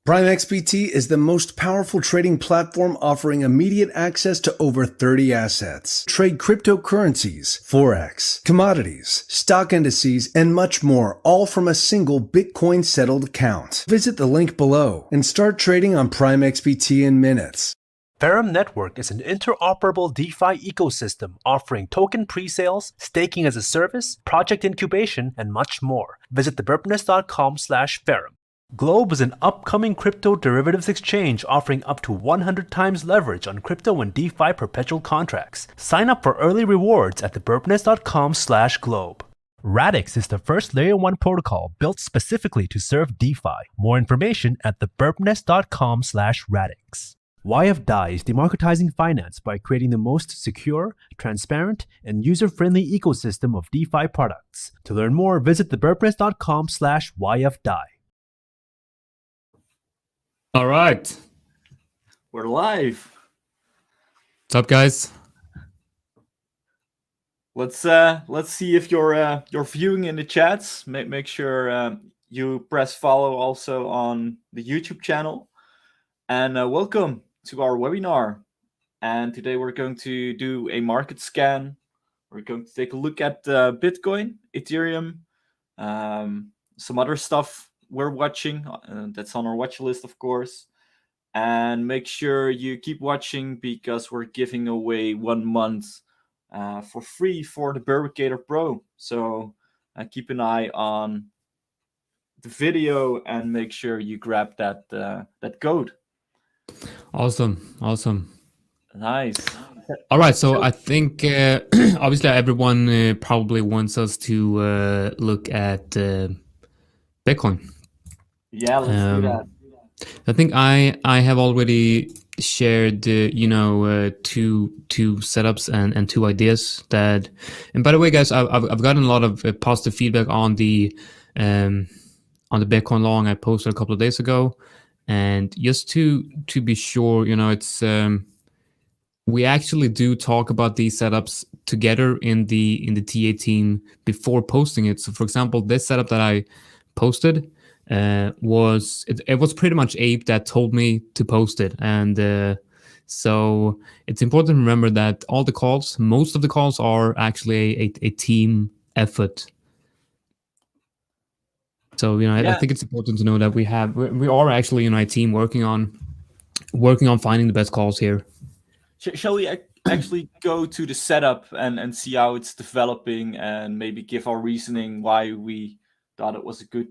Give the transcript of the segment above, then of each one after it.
PrimeXPT is the most powerful trading platform offering immediate access to over 30 assets. Trade cryptocurrencies, forex, commodities, stock indices, and much more, all from a single Bitcoin settled account. Visit the link below and start trading on PrimeXPT in minutes. Ethereum Network is an interoperable DeFi ecosystem offering token pre-sales, staking as a service, project incubation, and much more. Visit thebirbnest.com/Ethereum. Globe is an upcoming crypto derivatives exchange offering up to 100 times leverage on crypto and DeFi perpetual contracts. Sign up for early rewards at thebirbnest.com/Globe. Radix is the first Layer 1 protocol built specifically to serve DeFi. More information at thebirbnest.com/Radix. YFDAI is democratizing finance by creating the most secure, transparent, and user-friendly ecosystem of DeFi products. To learn more, visit thebirbnest.com/YFDAI. All right. We're live. What's up, guys? Let's see if you're viewing in the chats. Make sure you press follow also on the YouTube channel. And welcome to our webinar. And today we're going to do a market scan. We're going to take a look at Bitcoin, Ethereum, some other stuff we're watching. That's on our watch list, of course. And make sure you keep watching because we're giving away 1 month for free for the BirbicatorPRO. So keep an eye on the video and make sure you grab that code. Awesome. Nice. All right, so I think obviously everyone probably wants us to look at Bitcoin. Yeah, let's do that. I think I have already shared two setups and two ideas that. And by the way, guys, I've gotten a lot of positive feedback on the Bitcoin long I posted a couple of days ago. And just to be sure, it's we actually do talk about these setups together in the TA team before posting it. So, for example, this setup that I posted was pretty much Ape that told me to post it, and so it's important to remember that most of the calls are actually a team effort. So I think it's important to know that we are actually a team working on finding the best calls here. Shall we actually go to the setup and see how it's developing and maybe give our reasoning why we thought it was a good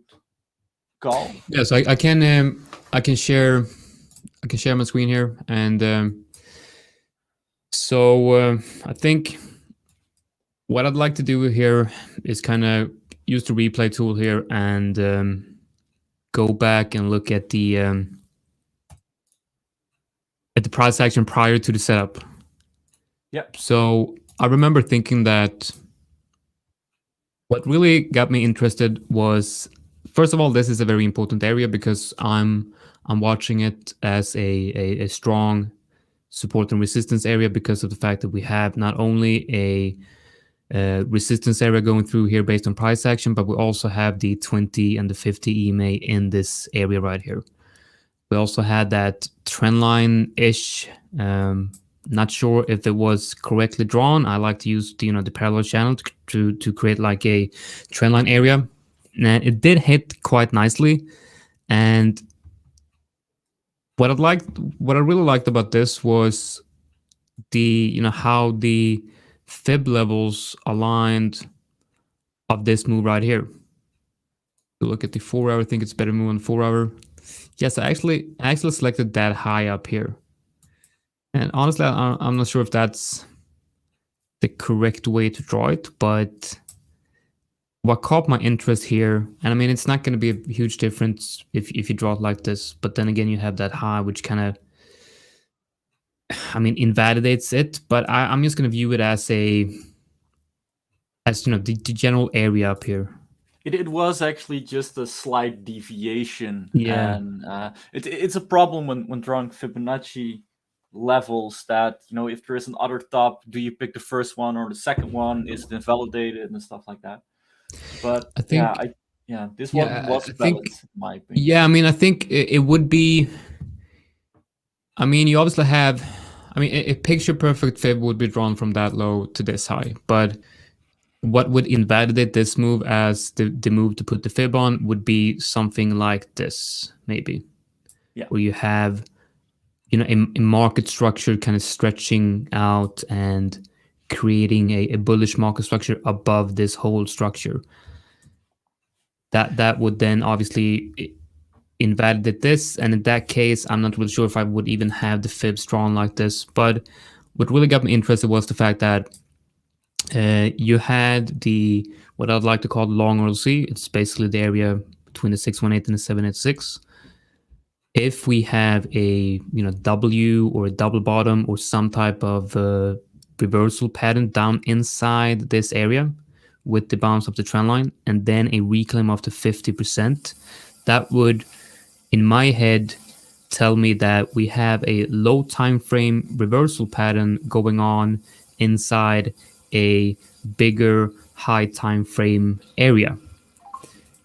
call? Yes, I can share my screen here, and so I think what I'd like to do here is kind of use the replay tool here and go back and look at the price action prior to the setup. Yep. So I remember thinking that what really got me interested was, first of all, this is a very important area because I'm watching it as a strong support and resistance area because of the fact that we have not only a resistance area going through here based on price action, but we also have the 20 and the 50 EMA in this area right here. We also had that trend line-ish. Not sure if it was correctly drawn. I like to use the parallel channel to create like a trend line area. And it did hit quite nicely. And what I really liked about this was the how the fib levels aligned of this move right here. So look at the 4 hour. I think it's better move on 4 hour. Yes, I actually selected that high up here. And honestly, I'm not sure if that's the correct way to draw it, but what caught my interest here, and I mean, it's not going to be a huge difference if you draw it like this, but then again, you have that high, which kind of, invalidates it, but I'm just going to view it as the general area up here. It was actually just a slight deviation. Yeah. And it's a problem when drawing Fibonacci levels that, if there is an other top, do you pick the first one or the second one? Is it invalidated and stuff like that? But I think Yeah, this one was I valid, think. in my opinion. Yeah, I mean, I think it would be. I mean, you obviously have. I mean, a picture perfect fib would be drawn from that low to this high, but what would invalidate this move as the move to put the fib on would be something like this, maybe. Yeah. Where you have, a market structure kind of stretching out and creating a bullish market structure above this whole structure. That would then obviously invalidate this, and in that case, I'm not really sure if I would even have the fibs drawn like this. But what really got me interested was the fact that you had the what I'd like to call the long RLC. It's basically the area between the 618 and the 786. If we have a W or a double bottom or some type of reversal pattern down inside this area with the bounce of the trend line, and then a reclaim of the 50%, that would, in my head, tell me that we have a low time frame reversal pattern going on inside a bigger high time frame area.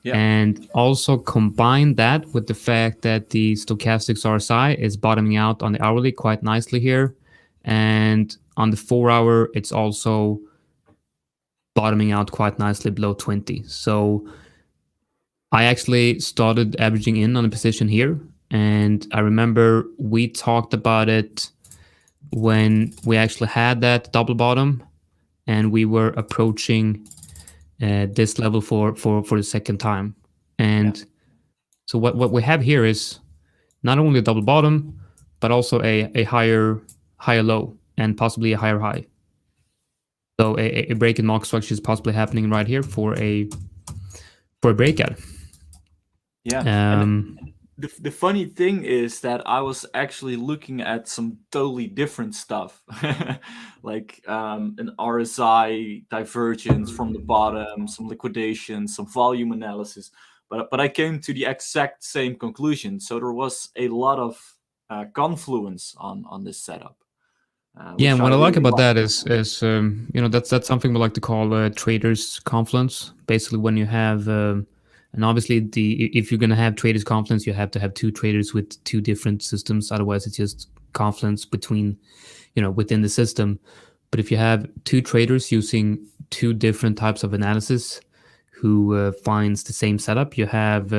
Yeah. And also combine that with the fact that the stochastics RSI is bottoming out on the hourly quite nicely here, and on the 4 hour it's also bottoming out quite nicely below 20. So I actually started averaging in on a position here, and I remember we talked about it when we actually had that double bottom and we were approaching this level for the second time. And so what we have here is not only a double bottom, but also a higher low and possibly a higher high. So a break in market structure is possibly happening right here for a breakout. Yeah. The funny thing is that I was actually looking at some totally different stuff, like an RSI divergence from the bottom, some liquidation, some volume analysis, but I came to the exact same conclusion. So there was a lot of confluence on this setup. Yeah, and what I like about that is that's something we like to call traders confluence. Basically, when you have and obviously, if you're going to have traders confluence, you have to have two traders with two different systems. Otherwise, it's just confluence between, within the system. But if you have two traders using two different types of analysis who finds the same setup, you have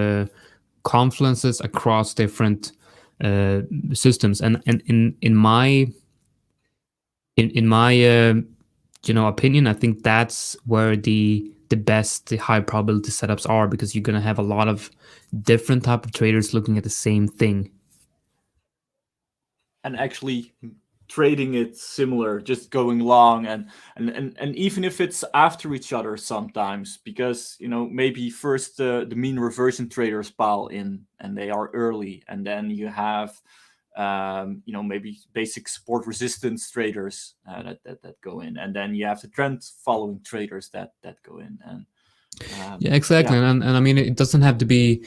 confluences across different systems. And in my opinion, I think that's where the high probability setups are, because you're going to have a lot of different type of traders looking at the same thing and actually trading it similar, just going long and even if it's after each other sometimes, because maybe first the mean reversion traders pile in and they are early, and then you have maybe basic support resistance traders that go in, and then you have the trend following traders that go in. And yeah, exactly. Yeah. And I mean, it doesn't have to be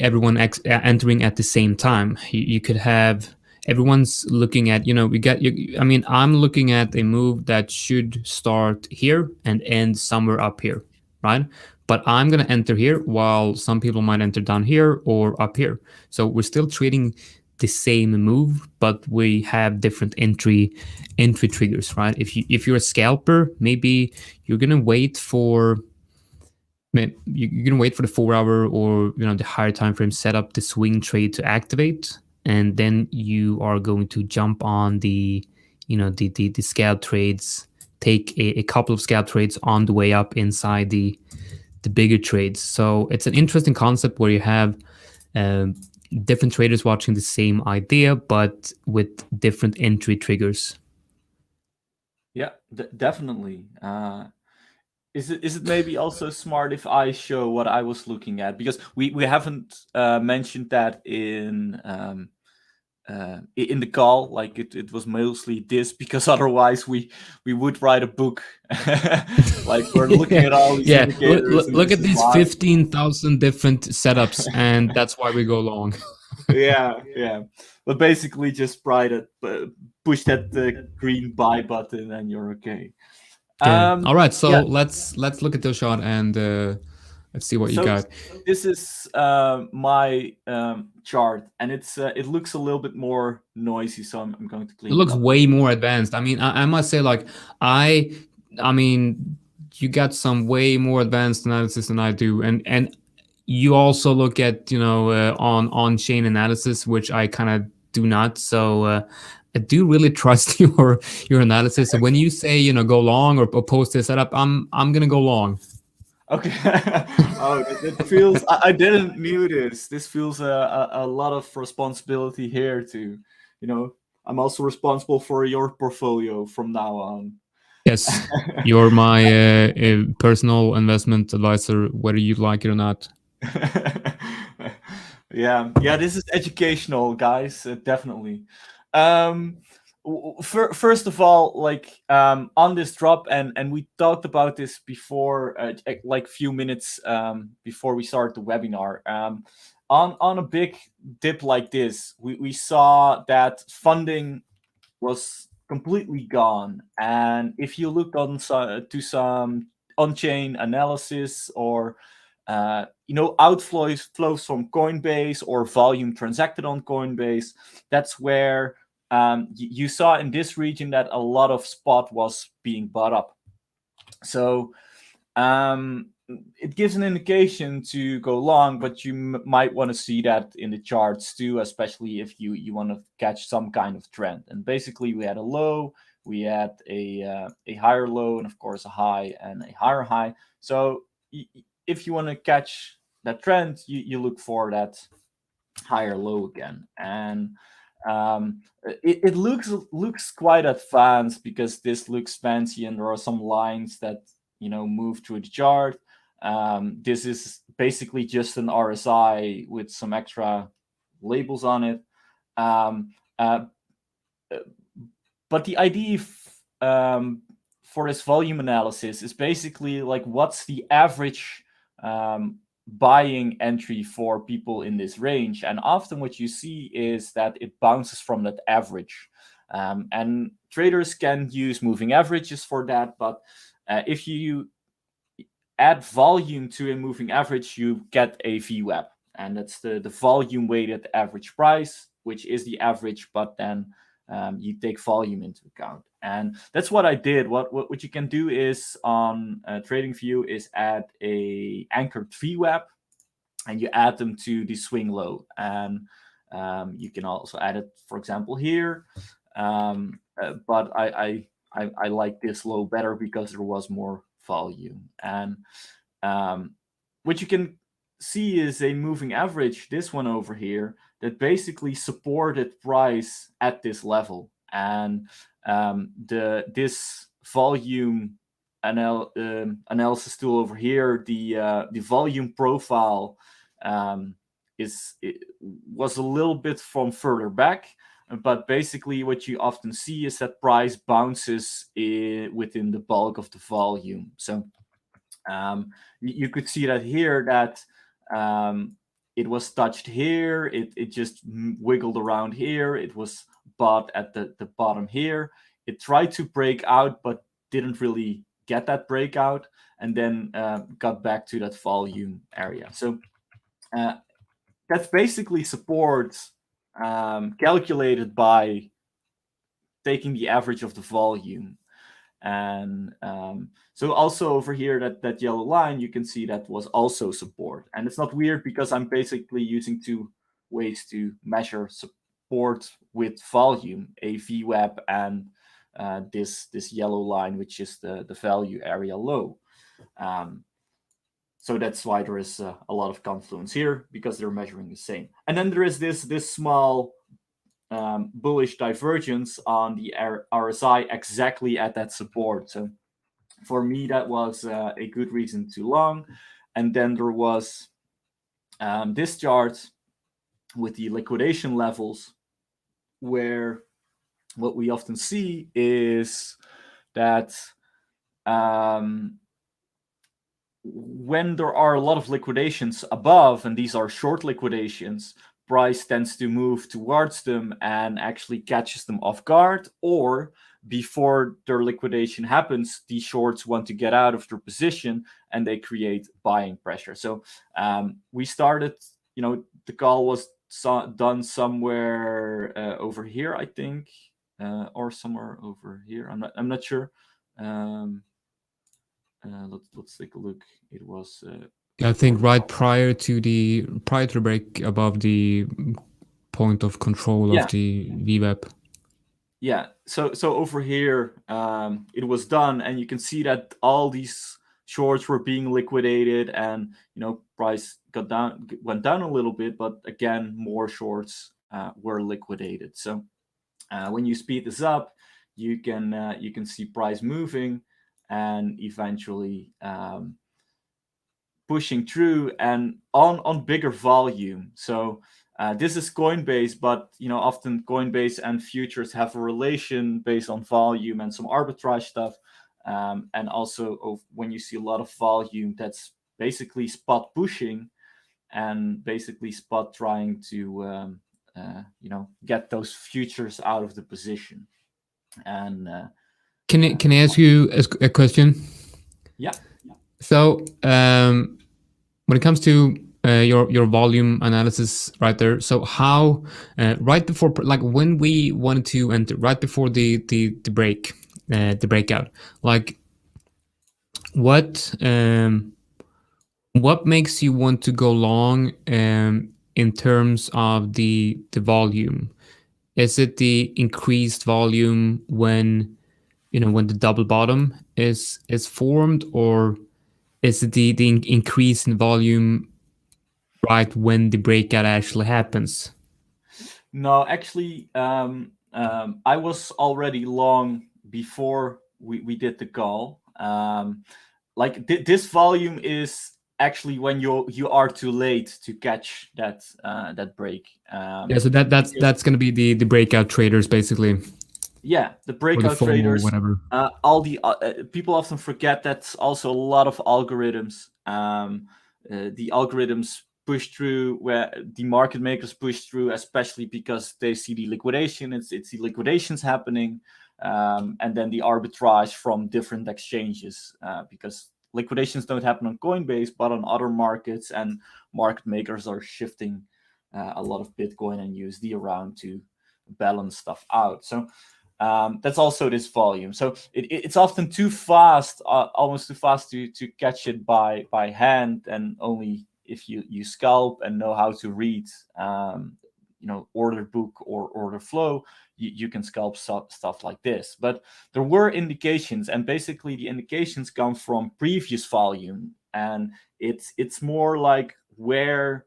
everyone entering at the same time. You could have everyone's looking at, I'm looking at a move that should start here and end somewhere up here, right? But I'm going to enter here while some people might enter down here or up here. So we're still trading the same move, but we have different entry triggers, right? If you're a scalper, maybe you're gonna wait for the 4 hour or the higher time frame setup, the swing trade to activate, and then you are going to jump on the scalp trades, take a couple of scalp trades on the way up inside the bigger trades. So it's an interesting concept where you have different traders watching the same idea, but with different entry triggers. Yeah, definitely. Is it maybe also smart if I show what I was looking at, because we haven't mentioned that in the call, like it was mostly this, because otherwise we would write a book. Like we're looking at all these indicators. Look at these 15,000 different setups, and that's why we go long. yeah. But basically, just push that green buy button, and you're okay. Yeah. All right, so let's look at the shot and Let's see what you So got. this is my chart, and it looks a little bit more noisy, so I'm going to clean It looks up. way more advanced. I mean, I must say, like, I mean, you got some way more advanced analysis than I do, and you also look at, you know, on-chain analysis, which I kind of do not. So I do really trust your analysis. So when you say, you know, go long or post this setup, I'm gonna go long. Okay. Oh, that feels. I didn't knew this. This feels a lot of responsibility here too. You know, I'm also responsible for your portfolio from now on. Yes, you're my personal investment advisor, whether you like it or not. Yeah, this is educational, guys, definitely. First of all, like, on this drop, and we talked about this before, like few minutes before we start the webinar. On a big dip like this, we saw that funding was completely gone, and if you look on to some on-chain analysis, or outflows flows from Coinbase, or volume transacted on Coinbase, that's where you saw in this region that a lot of spot was being bought up. So it gives an indication to go long, but you might want to see that in the charts too, especially if you want to catch some kind of trend. And basically, we had a low, we had a higher low, and of course a high and a higher high. So if you want to catch that trend, you look for that higher low again. And it looks quite advanced, because this looks fancy, and there are some lines that move through the chart. This is basically just an RSI with some extra labels on it. But the idea for this volume analysis is basically like, what's the average buying entry for people in this range? And often what you see is that it bounces from that average. And traders can use moving averages for that, but if you add volume to a moving average, you get a VWAP, and that's the volume weighted average price, which is the average, but then you take volume into account. And that's what I did. What you can do is, on TradingView, is add a anchored VWAP, and you add them to the swing low. And you can also add it, for example, here. But I like this low better because there was more volume. And what you can see is a moving average, this one over here, that basically supported price at this level. And this volume analysis tool over here, the volume profile was a little bit from further back. But basically, what you often see is that price bounces within the bulk of the volume. So you could see that here, that it was touched here. It just wiggled around here. It was bought at the bottom here. It tried to break out, but didn't really get that breakout, and then got back to that volume area. So that's basically support calculated by taking the average of the volume. And so also over here, that yellow line, you can see that was also support. And it's not weird, because I'm basically using two ways to measure support with volume: a VWAP and this yellow line, which is the value area low. So that's why there is a lot of confluence here, because they're measuring the same. And then there is this small bullish divergence on the RSI exactly at that support. So for me, that was a good reason to long. And then there was this chart with the liquidation levels, where what we often see is that when there are a lot of liquidations above, and these are short liquidations, price tends to move towards them and actually catches them off guard, or before their liquidation happens, these shorts want to get out of their position and they create buying pressure. So we started, the call was done somewhere over here, I think, or somewhere over here. I'm not sure. Let's take a look. It was. I think right prior to the break above the point of control of the VWAP. Yeah, so over here, it was done, and you can see that all these shorts were being liquidated, and price went down a little bit, but again, more shorts were liquidated. So when you speed this up, you can see price moving and eventually pushing through and on bigger volume. So this is Coinbase, but often Coinbase and futures have a relation based on volume and some arbitrage stuff. And also when you see a lot of volume, that's basically spot pushing and basically spot trying to get those futures out of the position. And can I ask you a question? Yeah. So when it comes to your volume analysis right there, so how right before, like when we wanted to enter, right before the breakout, like what makes you want to go long in terms of the volume? Is it the increased volume when when the double bottom is formed, or is it the increase in volume right when the breakout actually happens? No, actually, I was already long before we did the call. This volume is actually when you are too late to catch that break. Yeah, so that's going to be the breakout traders basically. Yeah, the breakout traders. Whatever. All the people often forget that's also a lot of algorithms. The algorithms push through where the market makers push through, especially because they see the liquidation. It's the liquidations happening, and then the arbitrage from different exchanges, because liquidations don't happen on Coinbase but on other markets, and market makers are shifting a lot of Bitcoin and USD around to balance stuff out. So that's also this volume. So it's often too fast, almost too fast to catch it by hand, and only if you scalp and know how to read order book or order flow, you can scalp stuff like this. But there were indications, and basically the indications come from previous volume, and it's more like where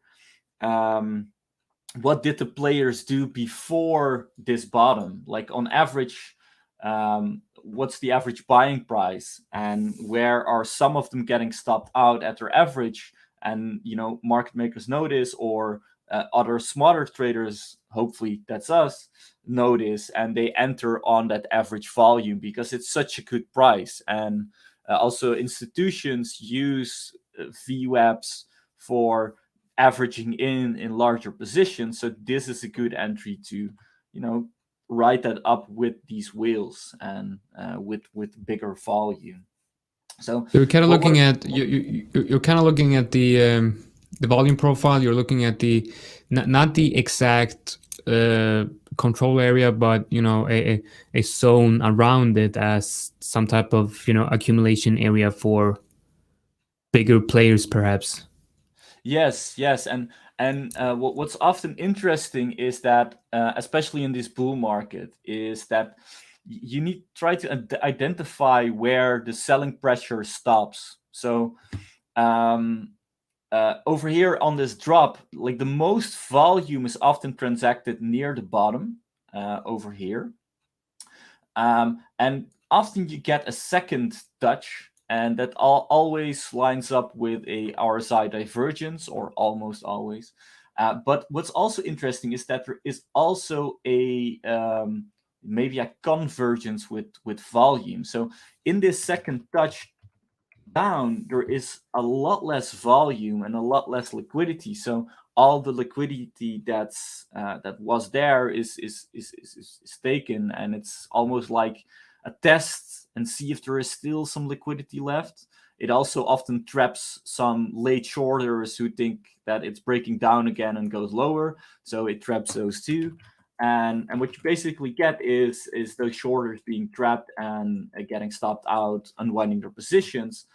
what did the players do before this bottom? Like on average, what's the average buying price, and where are some of them getting stopped out at their average? And market makers notice, or other smarter traders, hopefully that's us, notice, and they enter on that average volume because it's such a good price. And also institutions use VWAPs for averaging in larger positions. So this is a good entry to write that up with these whales and with bigger volume. So you're kind of looking at you're kind of looking at the volume profile. You're looking at the not the exact control area, but a zone around it as some type of accumulation area for bigger players, perhaps. Yes, and what's often interesting is that, especially in this bull market, is that you need to try to identify where the selling pressure stops. So over here on this drop, like the most volume is often transacted near the bottom over here, and often you get a second touch, and that always lines up with a RSI divergence, or almost always. But what's also interesting is that there is also a maybe a convergence with volume. So in this second touch down, there is a lot less volume and a lot less liquidity. So all the liquidity that was there is taken, and it's almost like a test and see if there is still some liquidity left. It also often traps some late shorters who think that it's breaking down again and goes lower. So it traps those too. And what you basically get is those shorters being trapped and getting stopped out, unwinding their positions.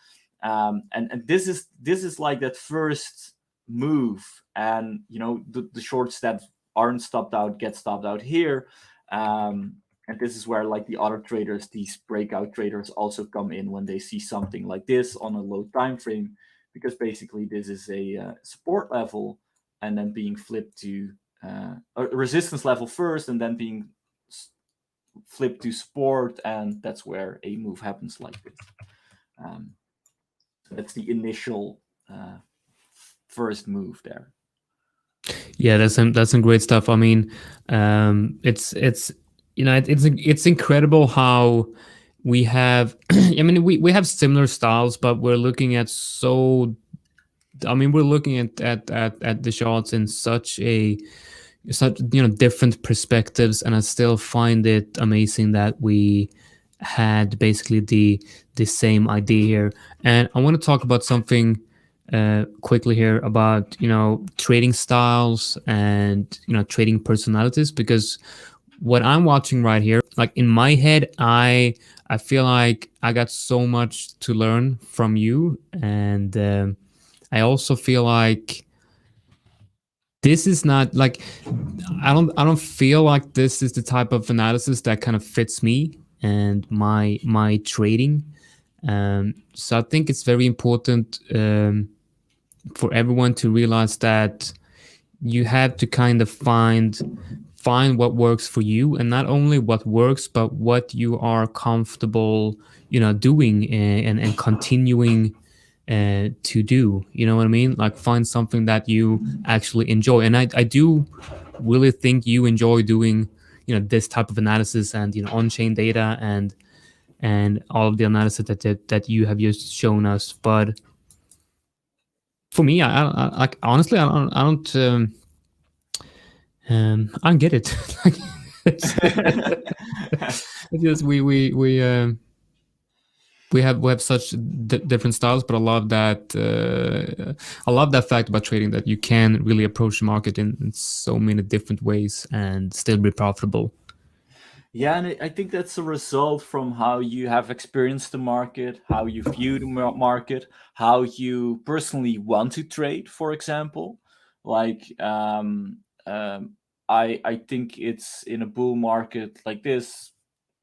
And this is like that first move. And the shorts that aren't stopped out get stopped out here. And this is where like the other traders, these breakout traders, also come in when they see something like this on a low time frame, because basically this is a support level and then being flipped to a resistance level first and then being flipped to support, and that's where a move happens like this. So that's the initial first move there. Yeah, that's some great stuff. I mean, it's incredible how we have. I mean, we have similar styles, but we're looking at we're looking at the charts in such different perspectives, and I still find it amazing that we had basically the same idea here. And I want to talk about something quickly here about trading styles and trading personalities, because what I'm watching right here, like in my head, I feel like I got so much to learn from you, and I also feel like this is not like I don't feel like this is the type of analysis that kind of fits me and my trading. So I think it's very important for everyone to realize that you have to kind of find what works for you, and not only what works, but what you are comfortable, doing and continuing to do. You know what I mean? Like find something that you actually enjoy. And I do really think you enjoy doing, this type of analysis and, on-chain data and all of the analysis that you have just shown us. But for me, I honestly, I don't get it. It's just we have such different styles, but I love that. I love that fact about trading, that you can really approach the market in so many different ways and still be profitable. Yeah, and I think that's a result from how you have experienced the market, how you view the market, how you personally want to trade, for example. Like, I think it's in a bull market like this,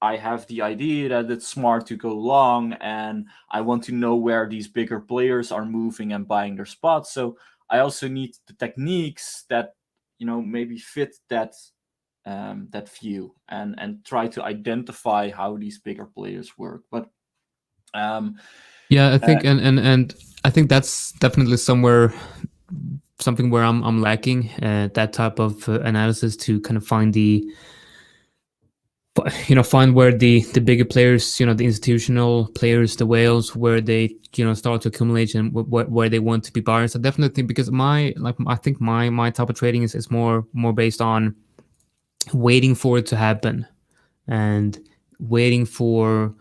I have the idea that it's smart to go long, and I want to know where these bigger players are moving and buying their spots. So I also need the techniques that maybe fit that view and try to identify how these bigger players work. But yeah, I think and I think that's definitely something where I'm lacking that type of analysis to kind of find find where the bigger players, the institutional players, the whales, where they start to accumulate and where they want to be buyers. I definitely think, because I think my type of trading is more based on waiting for it to happen and waiting for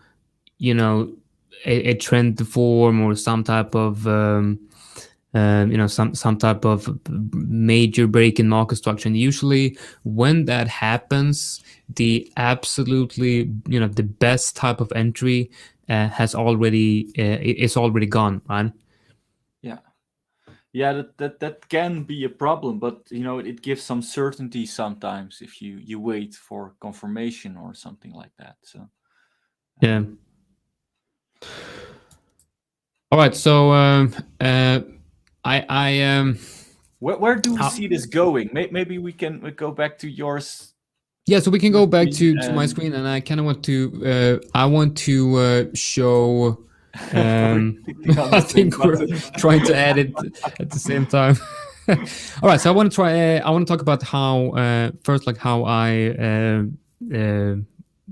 a trend to form, or some type of some type of major break in market structure. And usually when that happens, the absolutely the best type of entry is already gone, right? Yeah, that can be a problem, but it gives some certainty sometimes if you wait for confirmation or something like that. So yeah. All right, so where do we see this going? Maybe we go back to yours. Yeah, so we can go back to my screen, and I kind of want to show. I think we're trying to add it at the same time. All right, so I want to talk about how first, like how I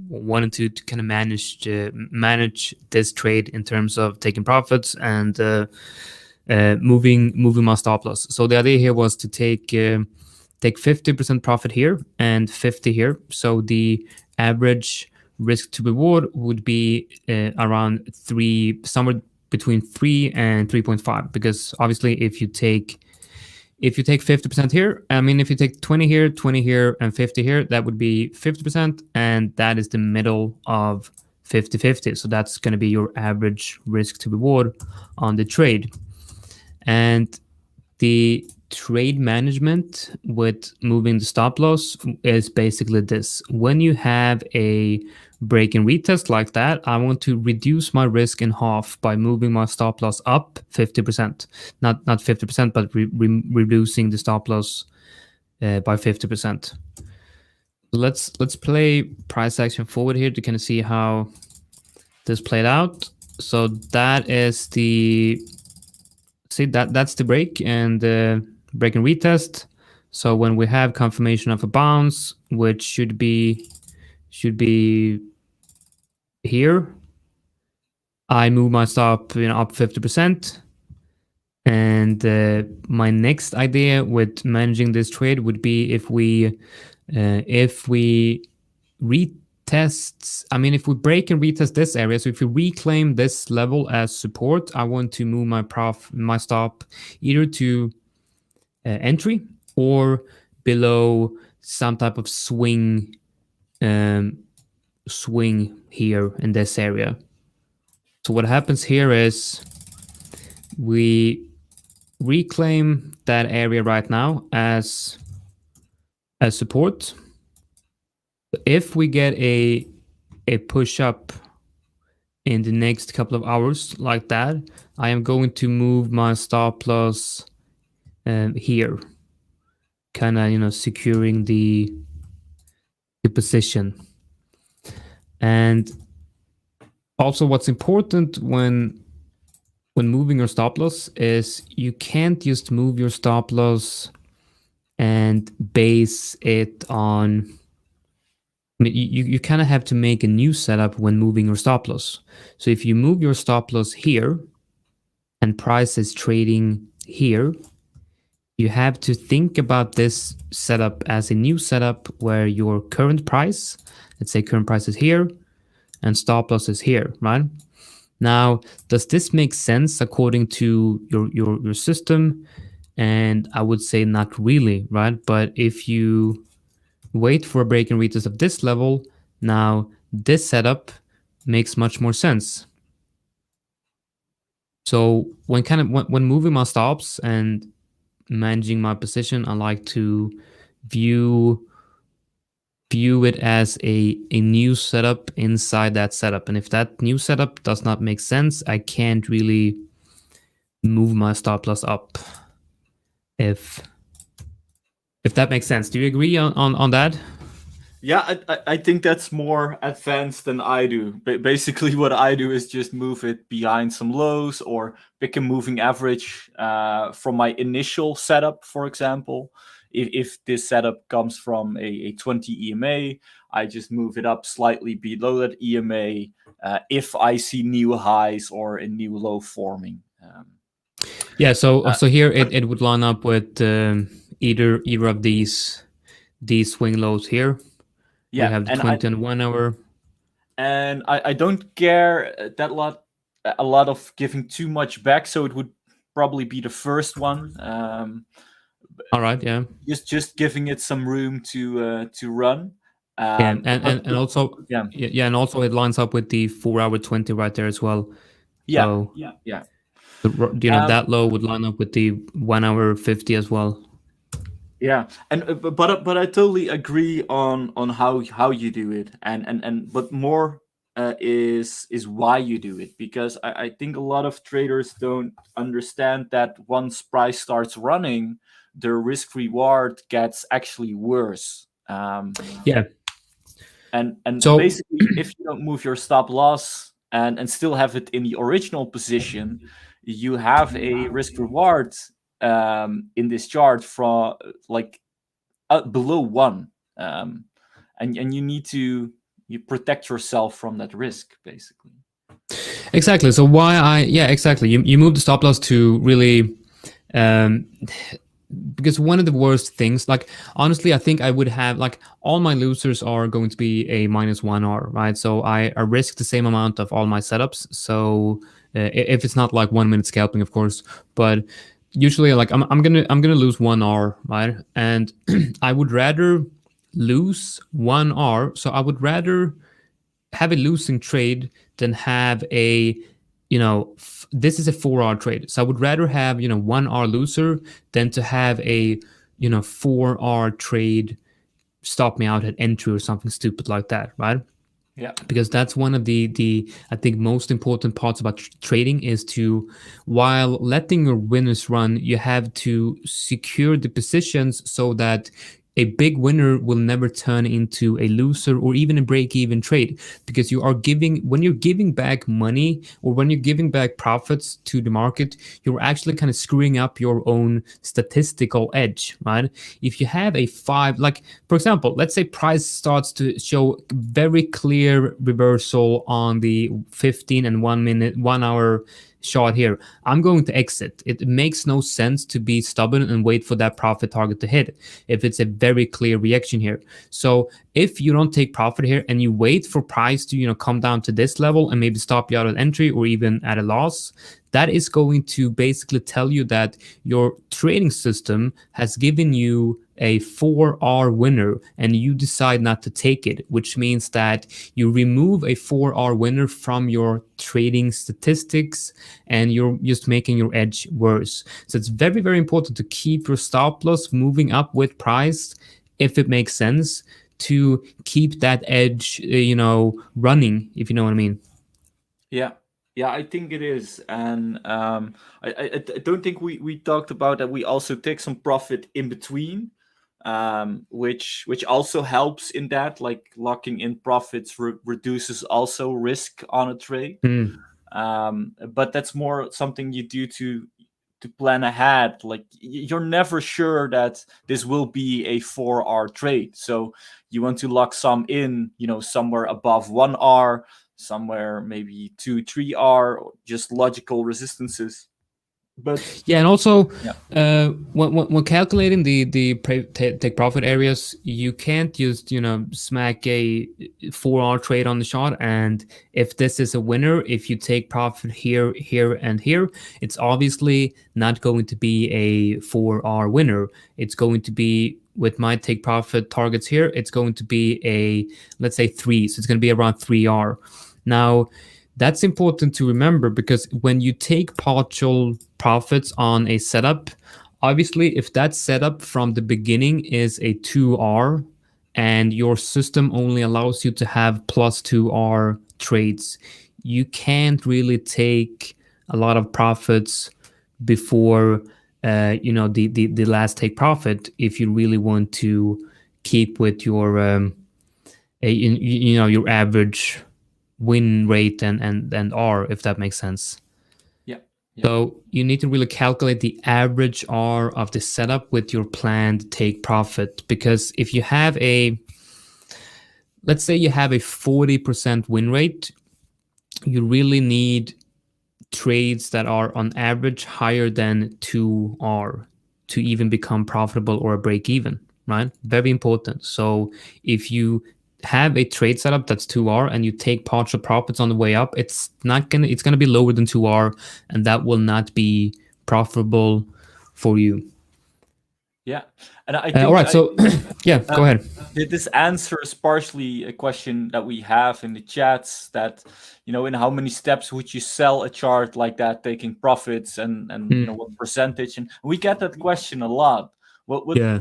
wanted to kind of manage this trade in terms of taking profits and moving my stop loss. So the idea here was to take 50% profit here and 50 here. So the average risk to reward would be around 3, somewhere between 3 and 3.5, because obviously if you take 50% here, I mean, if you take 20 here, and 50 here, that would be 50%, and that is the middle of 50-50. So that's going to be your average risk to reward on the trade. And the trade management with moving the stop loss is basically this. When you have a break and retest like that, I want to reduce my risk in half by moving my stop loss up 50%. Not 50%, but reducing the stop loss by 50%. Let's play price action forward here to kind of see how this played out. So that is the that's the break and break and retest. So when we have confirmation of a bounce, which should be here, I move my stop up 50%. And my next idea with managing this trade would be if we retest, I mean, if we break and retest this area, so if we reclaim this level as support, I want to move my stop either to entry or below some type of swing here in this area. So what happens here is we reclaim that area right now as support. If we get a push up in the next couple of hours like that, I am going to move my stop loss here, kind of securing the position. And also what's important when moving your stop loss is you can't just move your stop loss and base it on, I mean, you kind of have to make a new setup when moving your stop loss. So if you move your stop loss here and price is trading here, you have to think about this setup as a new setup where your current price, let's say current price is here and stop loss is here, right? Now, does this make sense according to your system? And I would say not really, right? But if you wait for a break and retest of this level, now this setup makes much more sense. So when moving my stops and managing my position, I like to view it as a new setup inside that setup. And if that new setup does not make sense, I can't really move my stop loss up. If that makes sense. Do you agree on that? Yeah, I think that's more advanced than I do. Basically, what I do is just move it behind some lows or pick a moving average from my initial setup, for example. If this setup comes from a 20 EMA, I just move it up slightly below that EMA if I see new highs or a new low forming. Yeah, so here it would line up with either of these swing lows here. Yeah, we have the 20 and 1 hour. And I don't care a lot of giving too much back, so it would probably be the first one. All right, yeah. Just giving it some room to run. And also and also it lines up with the 4 hour 20 right there as well. Yeah, so, yeah. That low would line up with the 1 hour 50 as well. Yeah, and but I totally agree on how you do it, and but more is why you do it, because I think a lot of traders don't understand that once price starts running, the risk reward gets actually worse. Yeah, and so basically, if you don't move your stop loss and still have it in the original position, you have a risk reward in this chart from below 1, and you need to protect yourself from that risk, basically. Exactly. So exactly. You move the stop loss to really because one of the worst things, like honestly, I think I would have like all my losers are going to be a -1R, right? So I risk the same amount of all my setups. So if it's not like 1 minute scalping, of course, but usually like I'm gonna lose 1R, right? And I would rather lose 1R. So I would rather have a losing trade than have a, this is a 4R trade. So I would rather have, 1R loser than to have a, 4R trade stop me out at entry or something stupid like that, right? Yeah. Because that's one of the I think most important parts about trading is to, while letting your winners run, you have to secure the positions so that a big winner will never turn into a loser or even a break-even trade, because you are when you're giving back money or when you're giving back profits to the market, you're actually kind of screwing up your own statistical edge, right? If you have a 5, like for example, let's say price starts to show very clear reversal on the 15 and 1 minute, 1 hour shot here, I'm going to exit. It makes no sense to be stubborn and wait for that profit target to hit if it's a very clear reaction here. So if you don't take profit here and you wait for price to come down to this level and maybe stop you out at entry or even at a loss, that is going to basically tell you that your trading system has given you a 4R winner and you decide not to take it, which means that you remove a 4R winner from your trading statistics and you're just making your edge worse. So it's very, very important to keep your stop loss moving up with price if it makes sense, to keep that edge, running, if you know what I mean. Yeah. Yeah, I think it is. And I don't think we talked about that. We also take some profit in between, which also helps in that, like locking in profits reduces also risk on a trade. But that's more something you do to plan ahead. Like you're never sure that this will be a 4R trade, so you want to lock some in, somewhere above 1R, somewhere maybe 2-3R, just logical resistances. But yeah, and also yeah. when calculating the take profit areas, you can't just smack a 4R trade on the shot. And if this is a winner, if you take profit here, here, and here, it's obviously not going to be a 4R winner. It's going to be, with my take profit targets here, it's going to be a, let's say 3. So it's going to be around 3R. Now, that's important to remember, because when you take partial profits on a setup, obviously if that setup from the beginning is a 2R and your system only allows you to have +2R trades, you can't really take a lot of profits before the last take profit if you really want to keep with your your average win rate and R, if that makes sense. Yeah. So you need to really calculate the average R of the setup with your planned take profit, because if you have let's say you have a 40% win rate, you really need trades that are on average higher than 2R to even become profitable or a break even, right? Very important. So if you have a trade setup that's 2R and you take partial profits on the way up, it's gonna be lower than 2R, and that will not be profitable for you. Yeah. And I think all right, so yeah, go ahead. This answers partially a question that we have in the chats, that in how many steps would you sell a chart like that, taking profits, and what percentage, and we get that question a lot. Yeah.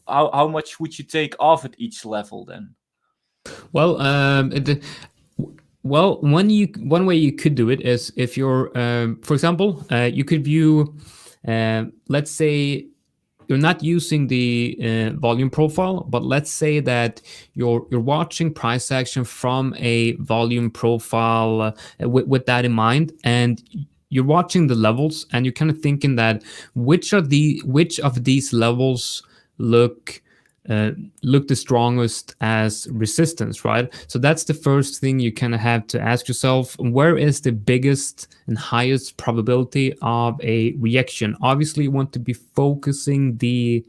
How much would you take off at each level then? Well, one way you could do it is if you're, for example, you could view, let's say you're not using the volume profile, but let's say that you're watching price action from a volume profile with that in mind, and you're watching the levels, and you're kind of thinking that which of these levels look look the strongest as resistance, right? So that's the first thing you kind of have to ask yourself: where is the biggest and highest probability of a reaction? Obviously, you want to be focusing the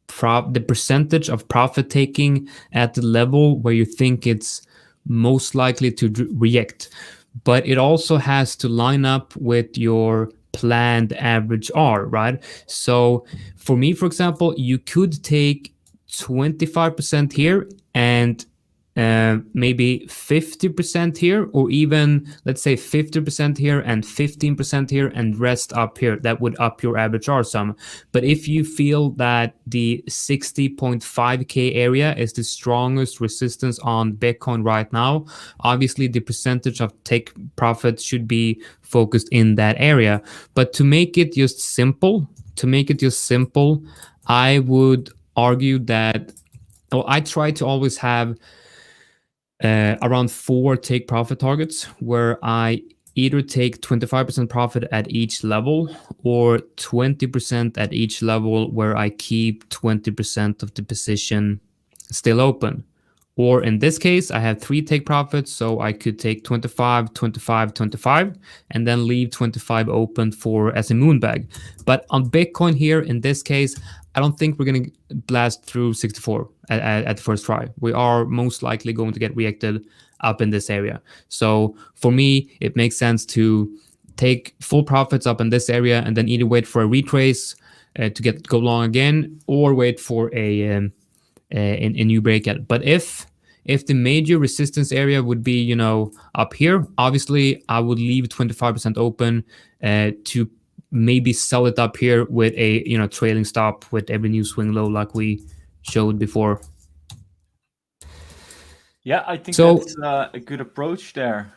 percentage of profit taking at the level where you think it's most likely to react, but it also has to line up with your planned average R, right? So for me, for example, you could take 25% here and maybe 50% here, or even let's say 50% here and 15% here and rest up here. That would up your average R sum. But if you feel that the 60.5k area is the strongest resistance on Bitcoin right now, obviously the percentage of take profit should be focused in that area. But to make it just simple, I would argue that, well, I try to always have around 4 take profit targets, where I either take 25% profit at each level or 20% at each level, where I keep 20% of the position still open. Or in this case, I have 3 take profits, so I could take 25, 25, 25, and then leave 25 open for as a moon bag. But on Bitcoin here, in this case, I don't think we're going to blast through 64 at the first try. We are most likely going to get reacted up in this area. So for me, it makes sense to take full profits up in this area and then either wait for a retrace to go long again, or wait for a new breakout. But if the major resistance area would be, you know, up here, obviously I would leave 25% open to maybe sell it up here with a, you know, trailing stop with every new swing low, like we showed before. Yeah, I think that's a good approach there.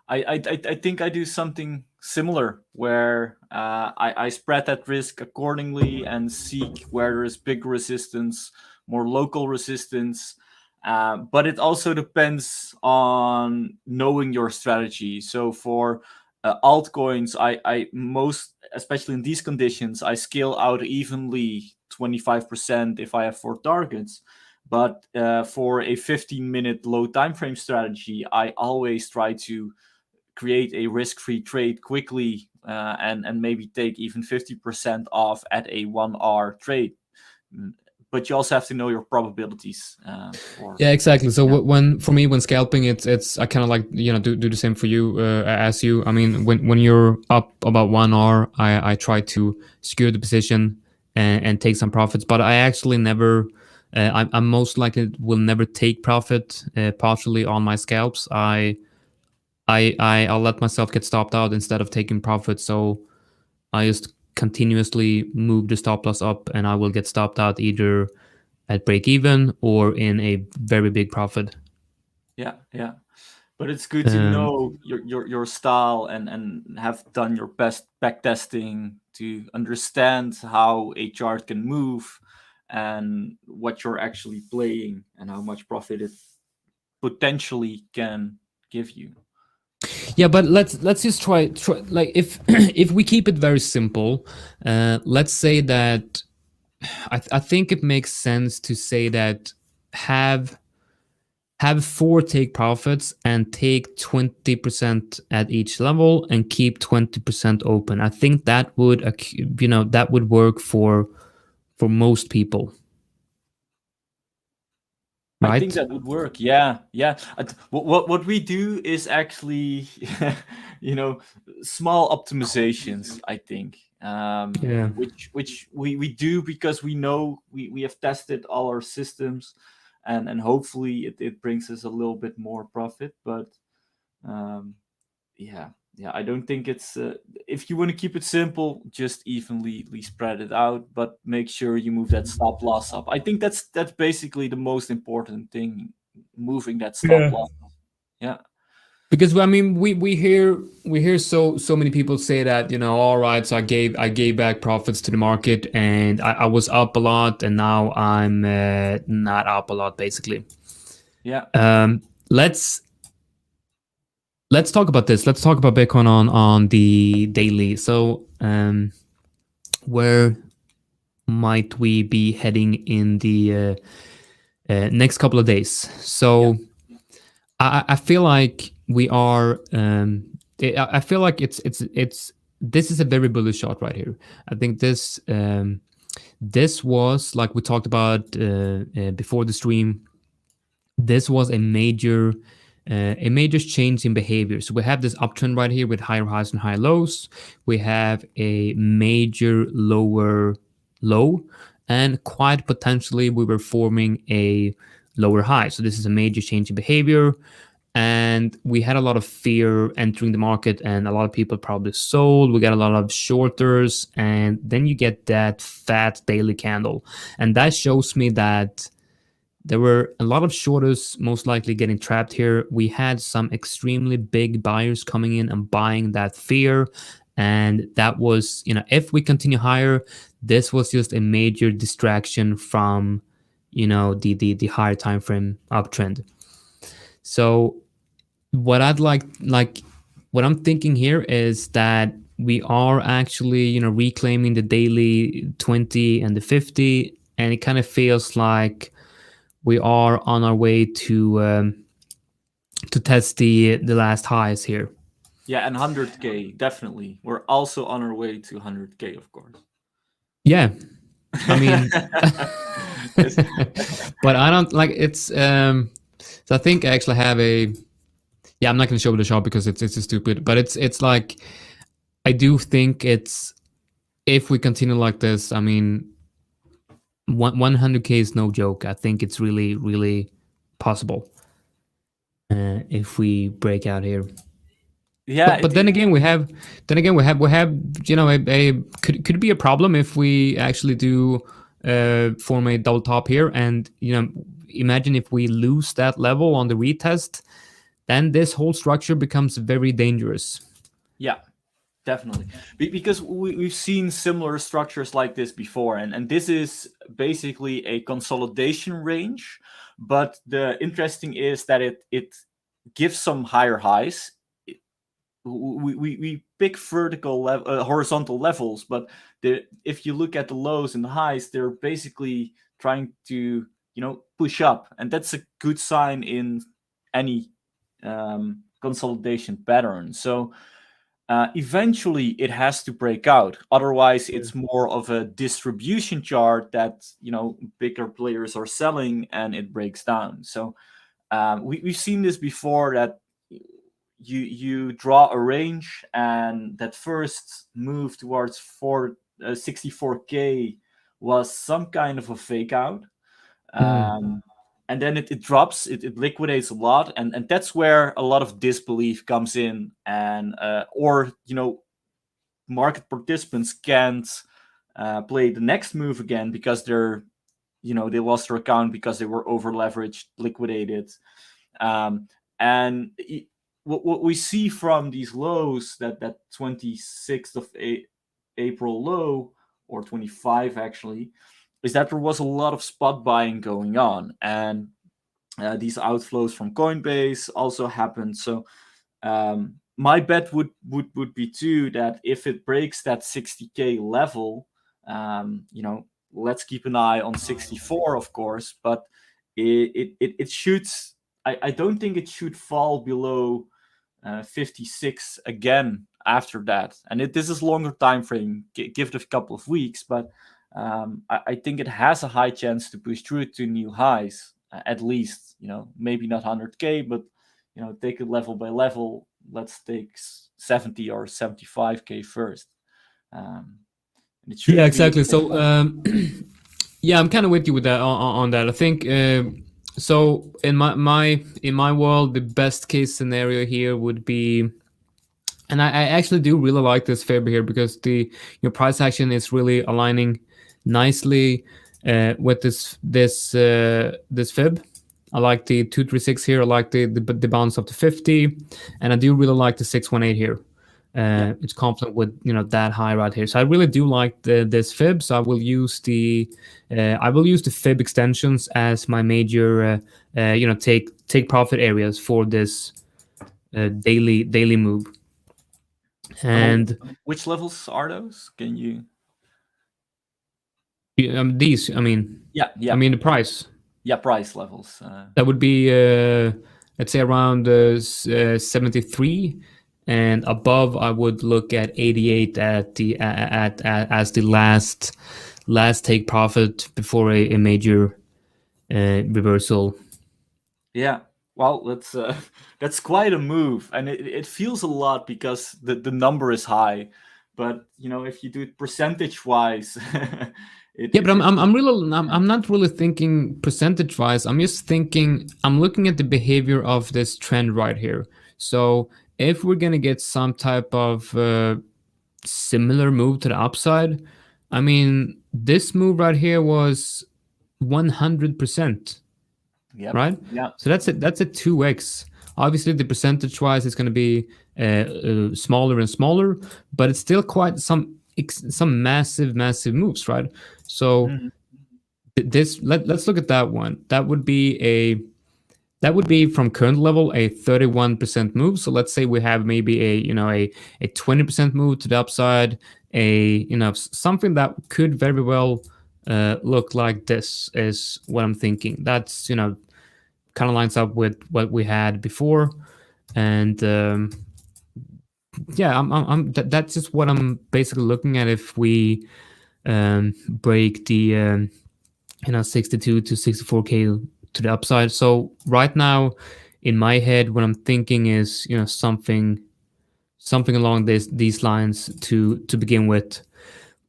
I think I do something similar, where I spread that risk accordingly and seek where there is big resistance, more local resistance. But it also depends on knowing your strategy. So for altcoins, I most, especially in these conditions, I scale out evenly 25% if I have 4 targets. But for a 15-minute low time frame strategy, I always try to create a risk-free trade quickly and maybe take even 50% off at a 1 hour trade. But you also have to know your probabilities. Yeah, exactly. So when scalping, it's I kind of like, you know, do the same for you as you. I mean, when you're up about 1 hour, I try to secure the position and take some profits. But I actually never, I most likely will never take profit partially on my scalps. I'll let myself get stopped out instead of taking profit. So I just continuously move the stop loss up, and I will get stopped out either at break even or in a very big profit. Yeah. But it's good to know your style and have done your best back testing to understand how a chart can move and what you're actually playing and how much profit it potentially can give you. Yeah, but let's just try like if if we keep it very simple, let's say that I think it makes sense to say that have 4 take profits and take 20% at each level and keep 20% open. I think that would, you know, that would work for most people. Right? I think that would work. Yeah. What we do is actually, you know, small optimizations, I think. Which we do because we know we have tested all our systems, and hopefully it brings us a little bit more profit. But I don't think it's if you want to keep it simple, just evenly spread it out, but make sure you move that stop loss up. I think that's basically the most important thing, moving that stop loss. Yeah. Because I mean, we hear so many people say that, you know, all right, so I gave back profits to the market and I was up a lot, and now I'm not up a lot, basically. Yeah. Let's talk about this. Let's talk about Bitcoin on the daily. So where might we be heading in the next couple of days? So I feel like we are. I feel like it's this is a very bullish shot right here. I think this this was, like we talked about before the stream, this was a major change in behavior. So we have this uptrend right here with higher highs and higher lows. We have a major lower low, and quite potentially we were forming a lower high. So this is a major change in behavior. And we had a lot of fear entering the market, and a lot of people probably sold. We got a lot of shorters, and then you get that fat daily candle. And that shows me that there were a lot of shorters most likely getting trapped here. We had some extremely big buyers coming in and buying that fear. And that was, if we continue higher, this was just a major distraction from, the higher time frame uptrend. So what I'd like what I'm thinking here is that we are actually, reclaiming the daily 20 and the 50, and it kind of feels like we are on our way to test the last highs here. Yeah, and 100K, definitely. We're also on our way to 100K, of course. Yeah, I mean, but I don't like it's. So I think I actually have a. Yeah, I'm not going to show the chart because it's stupid. But it's like, I do think it's, if we continue like this, I mean, 100K is no joke. I think it's really, really possible if we break out here. Yeah, but then again we have a could it be a problem if we actually do form a double top here, and imagine if we lose that level on the retest, then this whole structure becomes very dangerous. Yeah, definitely, because we've seen similar structures like this before, and this is basically a consolidation range, but the interesting is that it gives some higher highs. We pick vertical horizontal levels, but if you look at the lows and the highs, they're basically trying to push up, and that's a good sign in any consolidation pattern. So eventually it has to break out, otherwise it's more of a distribution chart that bigger players are selling and it breaks down. So we've seen this before, that you draw a range, and that first move towards 64K was some kind of a fake out. And then it drops, it liquidates a lot, and that's where a lot of disbelief comes in, and or market participants can't play the next move again because they're they lost their account because they were over leveraged, liquidated, and what we see from these lows, that 26th of April low, or 25 actually, is that there was a lot of spot buying going on, and these outflows from Coinbase also happened. So my bet would be too, that if it breaks that 60K level, let's keep an eye on 64, of course, but it should. I don't think it should fall below 56 again after that. And this is longer time frame, give it a couple of weeks, but I think it has a high chance to push through to new highs, at least. Maybe not 100K, but take it level by level. Let's take 70 or 75K first. Yeah, exactly. So yeah, I'm kind of with you with that on that. I think so in my world, the best case scenario here would be, and I actually do really like this fib here, because your price action is really aligning nicely with this fib. I like the 236 here. I like the bounce up to 50, and I do really like the 618 here. It's confluent with that high right here. So I really do like this fib. So I will use the fib extensions as my major take profit areas for this daily move. And which levels are those? Can you? These, I mean, Yeah, yeah, I mean the price. yeah. Price levels. That would be, let's say, around 73, and above, I would look at 88 at the as the last take profit before a major reversal. Yeah. Well, that's quite a move, and it feels a lot because the number is high. But if you do it percentage wise, Yeah, but I'm not really thinking percentage wise. I'm just thinking, I'm looking at the behavior of this trend right here. So if we're gonna get some type of similar move to the upside, I mean, this move right here was 100%, Yep. right? Yeah. So that's a 2x. Obviously, the percentage wise is going to be smaller and smaller, but it's still quite some massive moves, right? So let's look at that one. That would be from current level a 31% move. So let's say we have maybe a 20% move to the upside, something that could very well look like this is what I'm thinking. That's kind of lines up with what we had before, and that's just what I'm basically looking at if we break the 62 to 64k to the upside. So right now in my head what I'm thinking is something along these lines to begin with.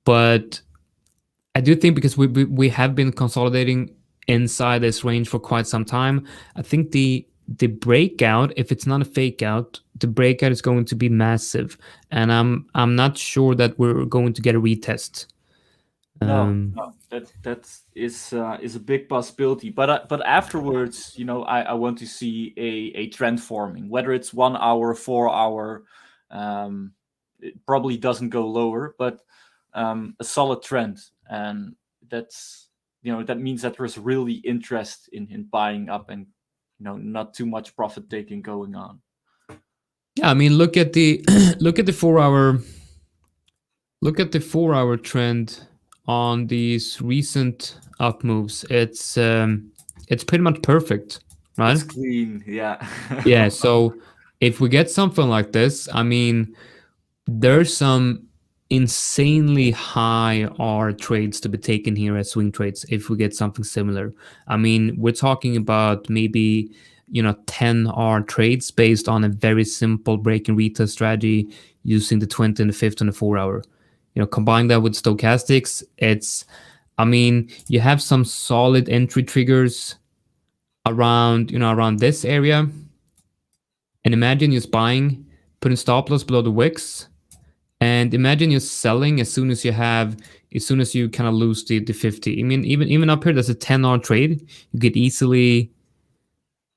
But I do think, because we have been consolidating inside this range for quite some time, I think the breakout, if it's not a fake out, the breakout is going to be massive, and I'm not sure that we're going to get a retest. No, that is a big possibility. But afterwards, I want to see a trend forming, whether it's 1 hour, 4 hour. It probably doesn't go lower, but a solid trend, and that's that means that there's really interest in buying up, and not too much profit taking going on. Yeah, I mean, look at the 4 hour trend on these recent up moves. It's pretty much perfect, right? It's clean, yeah. Yeah, so if we get something like this, I mean, there's some insanely high R trades to be taken here as swing trades if we get something similar. I mean, we're talking about maybe 10 R trades based on a very simple break and retest strategy using the 20 and the 50 and the 4 hour. Combine that with stochastics, you have some solid entry triggers around this area. And imagine you're buying, putting stop loss below the wicks, and imagine you're selling as soon as you kind of lose the 50. I mean, even up here, there's a 10R trade. You could easily,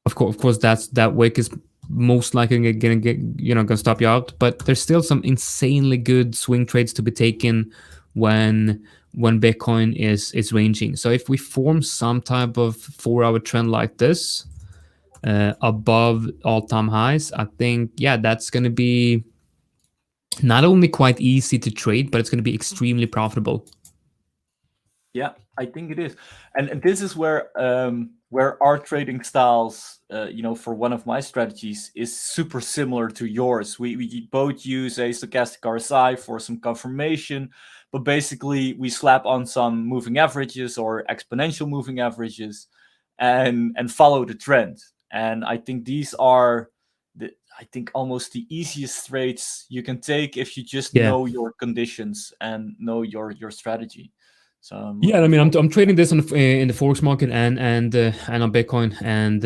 of course, that wick is most likely gonna stop you out. But there's still some insanely good swing trades to be taken when Bitcoin is ranging. So if we form some type of 4 hour trend like this above all-time highs, I think that's going to be not only quite easy to trade, but it's going to be extremely profitable. Yeah, I think it is, and this is where our trading styles, for one of my strategies, is super similar to yours. We both use a stochastic RSI for some confirmation, but basically we slap on some moving averages or exponential moving averages, and follow the trend. And I think these are almost the easiest trades you can take if you just know your conditions and know your strategy. So I mean, I'm trading this in the forex market and on Bitcoin and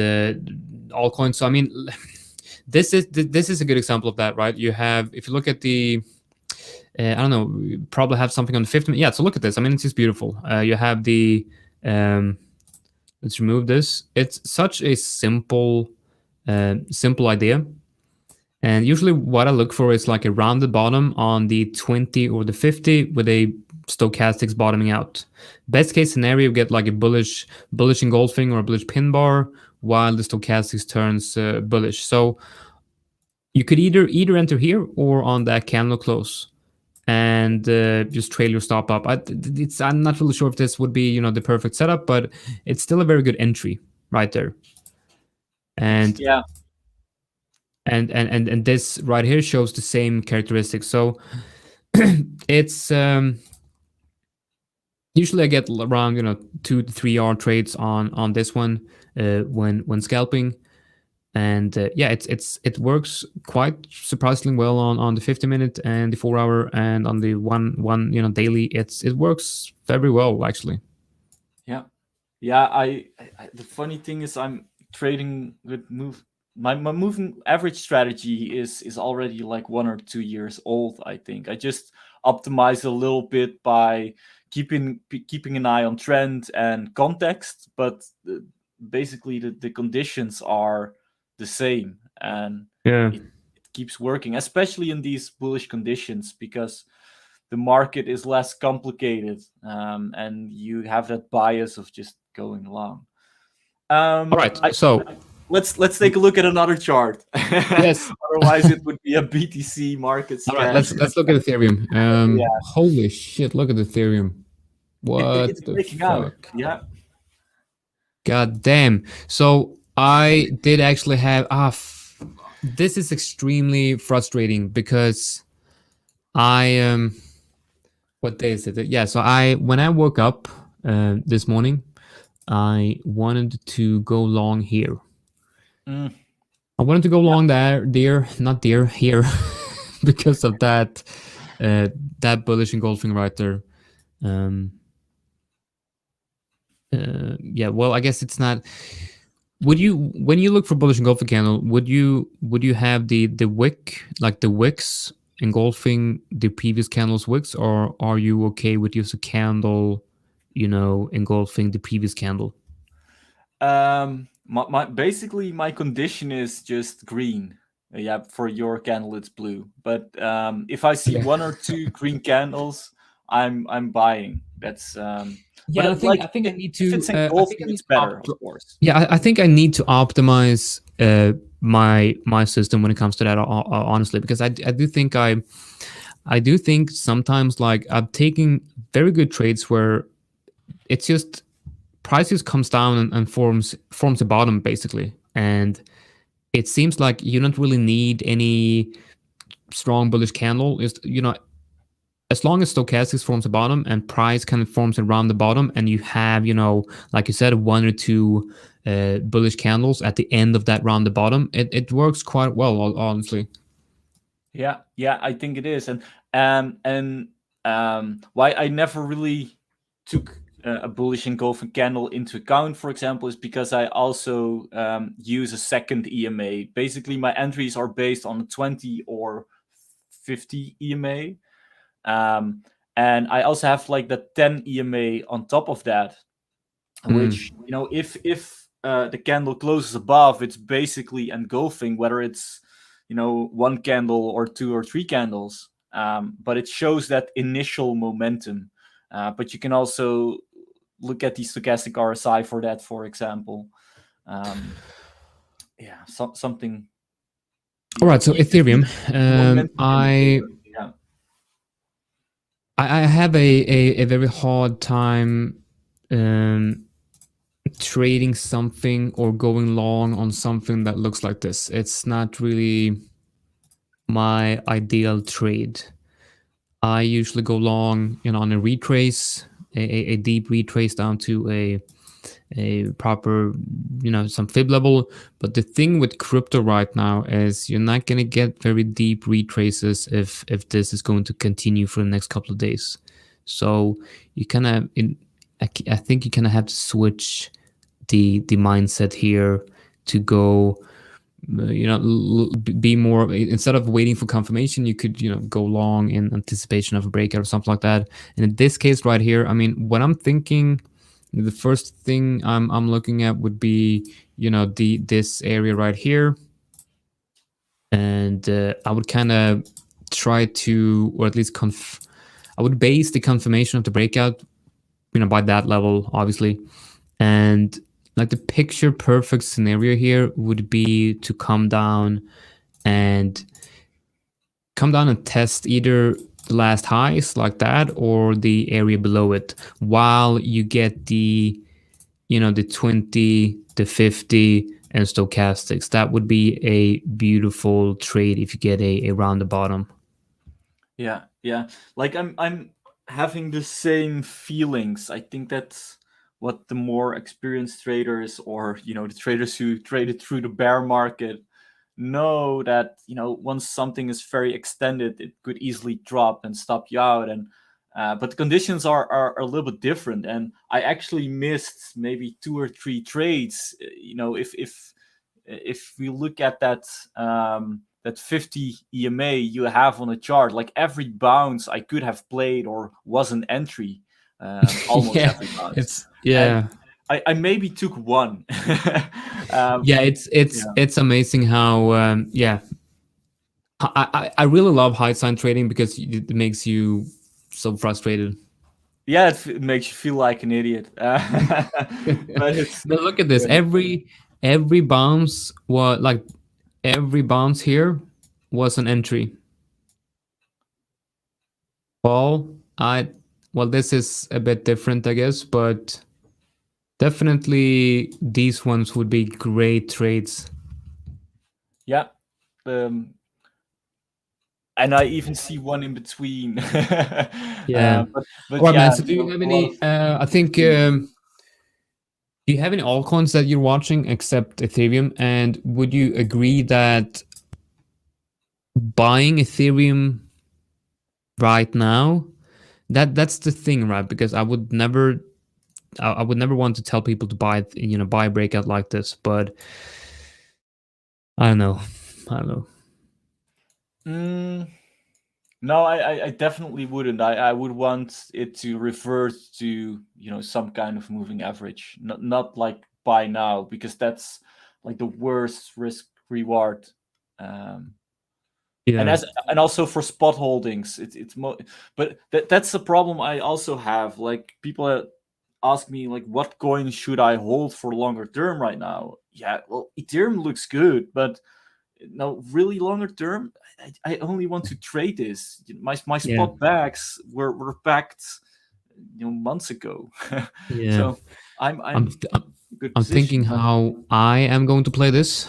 altcoins. So I mean, this is a good example of that, right? You have, if you look at the I don't know, you probably have something on the 50. Yeah, so look at this. I mean, it's just beautiful. You have the let's remove this. It's such a simple idea. And usually what I look for is like a rounded bottom on the 20 or the 50 with a stochastics bottoming out. Best case scenario, you get like a bullish engulfing or a bullish pin bar while the stochastics turns bullish. So you could either enter here or on that candle close. and just trail your stop up. I'm not really sure if this would be, the perfect setup, but it's still a very good entry right there. And yeah, and this right here shows the same characteristics. So it's usually I get around 2 to 3 hour trades on this one when scalping. And it works quite surprisingly well on the 50-minute and the 4 hour, and on the one daily. It works very well actually. Yeah. I the funny thing is I'm trading with my moving average strategy is already like 1 or 2 years old. I think I just optimize a little bit by keeping an eye on trend and context, but basically the conditions are the same, and it keeps working, especially in these bullish conditions, because the market is less complicated, and you have that bias of just going along. All right, so let's take a look at another chart. Yes. Otherwise, it would be a BTC market scan. All right, let's look at Ethereum. Holy shit! Look at Ethereum. What it's the breaking fuck? out. Yeah. God damn. So I did actually have this is extremely frustrating because I what day is it? Yeah, so when I woke up this morning, I wanted to go long here. I wanted to go long here because of that bullish engulfing right there. Well, I guess it's not. When you look for bullish engulfing candle, would you have the wick, like the wicks engulfing the previous candle's wicks, or are you okay with just a candle, engulfing the previous candle? Basically my condition is just green. Yeah, for your candle it's blue. But if I see 1 or 2 green candles, I'm buying. That's I think I need to. If it's engulfing, it's better, of course. Yeah, I think I need to optimize my system when it comes to that, honestly, because I do think sometimes, like, I'm taking very good trades where it's just prices comes down and forms a bottom basically, and it seems like you don't really need any strong bullish candle. As long as stochastics forms a bottom and price kind of forms around the bottom, and you have, like you said, 1 or 2 bullish candles at the end of that round the bottom, it works quite well, honestly. Yeah, I think it is. And why I never really took a bullish engulfing candle into account, for example, is because I also use a second EMA. Basically, my entries are based on a 20 or 50 EMA. And I also have like the 10 EMA on top of that, which, if the candle closes above, it's basically engulfing, whether it's 1 candle or 2 or 3 candles, but it shows that initial momentum. But you can also look at the stochastic RSI for that, for example. Something. All right, so Ethereum, I have a very hard time trading something or going long on something that looks like this. It's not really my ideal trade. I usually go long, on a retrace, a deep retrace down to a proper, some fib level. But the thing with crypto right now is you're not going to get very deep retraces if this is going to continue for the next couple of days. So you kind of, I think you kind of have to switch the mindset here to go, be more, instead of waiting for confirmation, you could, go long in anticipation of a breakout or something like that. And in this case right here, I mean, what I'm thinking, the first thing I'm looking at would be, this area right here. And I would kind of try to, or at least I would base the confirmation of the breakout, by that level, obviously. And like the picture perfect scenario here would be to come down and test either the last highs like that, or the area below it, while you get the, the 20, the 50, and stochastics. That would be a beautiful trade if you get a round the bottom. Yeah, yeah. Like I'm having the same feelings. I think that's what the more experienced traders, or the traders who traded through the bear market, know, that once something is very extended, it could easily drop and stop you out. And but the conditions are a little bit different, and I actually missed maybe 2 or 3 trades. If we look at that that 50 EMA you have on a chart, like every bounce I could have played or was an entry, almost every bounce. And I maybe took one. It's amazing how I really love high sign trading because it makes you so frustrated. Yeah, it makes you feel like an idiot. But look at this. Every bounce was like, every bounce here was an entry. Well, this is a bit different, I guess, but definitely these ones would be great trades. Yeah. And I even see one in between. Yeah. But Well, yeah, man, so do you have any, I think, do you have any altcoins that you're watching except Ethereum? And would you agree that buying Ethereum right now, that's the thing, right? Because I would never want to tell people to buy a breakout like this, but I don't know. No, I definitely wouldn't. I would want it to revert to some kind of moving average, not like buy now, because that's like the worst risk reward. And also for spot holdings, but that's the problem I also have. Like, people ask me, like, what coin should I hold for longer term right now? Yeah, well, Ethereum looks good, but no, really longer term, I only want to trade this. My spot backs were backed months ago. Yeah. So I'm thinking how I am going to play this.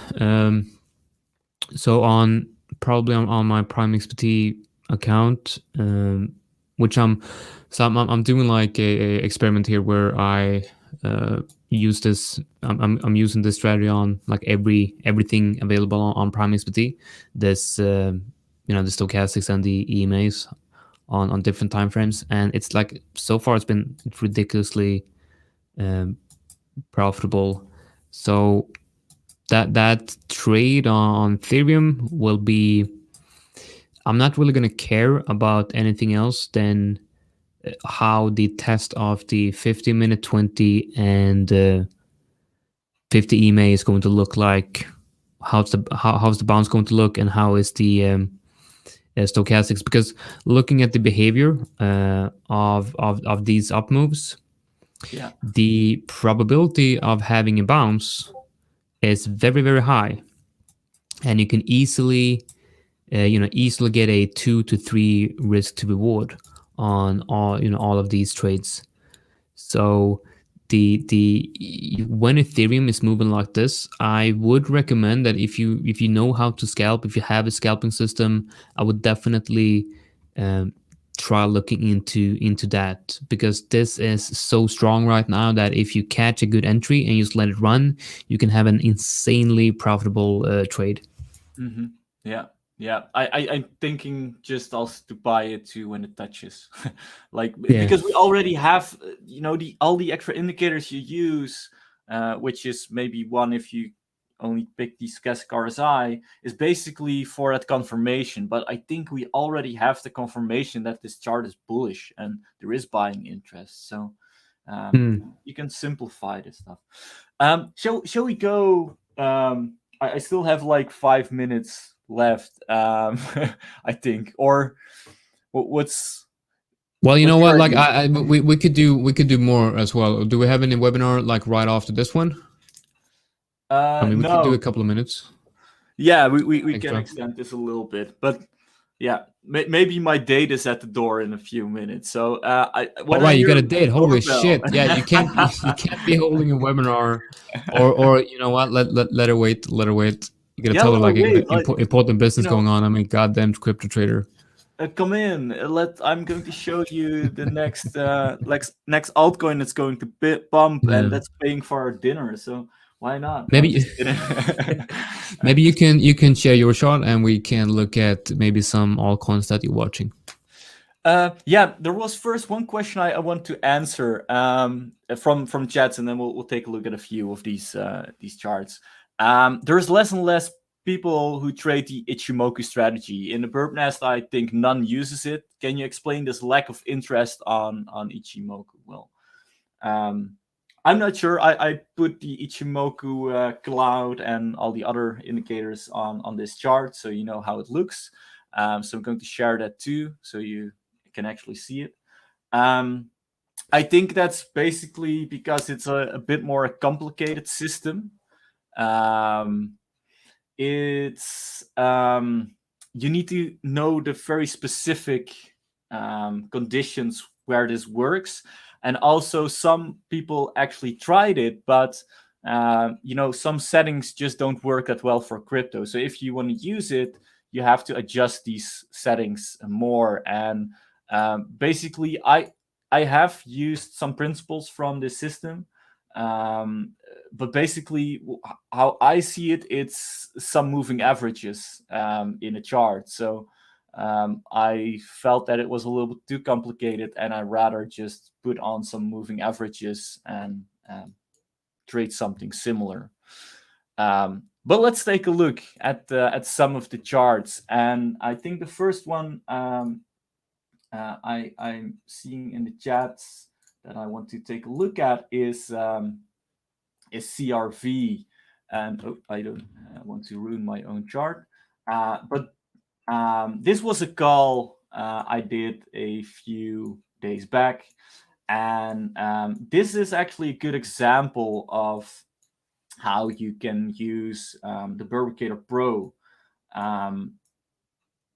So probably on my Prime XPT account, which I'm doing like a experiment here where I use this. I'm using this strategy on like everything available on Prime XPT. This the stochastics and the EMAs on different time frames, and it's like, so far it's been ridiculously profitable. So that trade on Ethereum will be, I'm not really going to care about anything else than how the test of the 50-minute, 20, and 50 EMA is going to look like. How's the bounce going to look, and how is the stochastics? Because looking at the behavior of these up moves, the probability of having a bounce is very, very high, and you can easily get a 2 to 3 risk to reward on all of these trades. So when Ethereum is moving like this, I would recommend that if you know how to scalp, if you have a scalping system, I would definitely try looking into that, because this is so strong right now that if you catch a good entry and you just let it run, you can have an insanely profitable trade. Mm-hmm. Yeah. I'm thinking just also to buy it too when it touches, because we already have all the extra indicators you use, which is maybe one if you only pick the stochastic RSI, is basically for that confirmation. But I think we already have the confirmation that this chart is bullish and there is buying interest. So you can simplify this stuff. Shall we go? I still have like 5 minutes left, I think. Or what's? Well, you know what? Like we could do more as well. Do we have any webinar like right after this one? I mean, we could do a couple of minutes. Yeah, we can extend this a little bit, but Yeah, maybe my date is at the door in a few minutes. So All right, you got a date. Holy shit! Yeah, you can't be holding a webinar, or you know what? Let her wait. Let her wait. You gotta tell her like important business going on. I mean, goddamn crypto trader. Come in. I'm going to show you the next next altcoin that's going to bump, and that's paying for our dinner. So why not? Maybe maybe you can share your chart, and we can look at maybe some altcoins that you're watching. Yeah, there was first one question I want to answer from chats, and then we'll take a look at a few of these charts. There's less and less people who trade the Ichimoku strategy. In the Birb Nest, I think none uses it. Can you explain this lack of interest on Ichimoku? Well, I'm not sure. I put the Ichimoku cloud and all the other indicators on this chart, so you know how it looks. So I'm going to share that too, so you can actually see it. I think that's basically because it's a bit more a complicated system. It's you need to know the very specific conditions where this works, and also some people actually tried it, but you know, some settings just don't work that well for crypto. So if you want to use it, you have to adjust these settings more. And basically, I have used some principles from this system. But basically, how I see it, it's some moving averages in a chart. So I felt that it was a little bit too complicated, and I'd rather just put on some moving averages and trade something similar. But let's take a look at some of the charts. And I think the first one I'm seeing in the chats that I want to take a look at is CRV. And I don't want to ruin my own chart. But this was a call I did a few days back. And this is actually a good example of how you can use the BirbicatorPRO.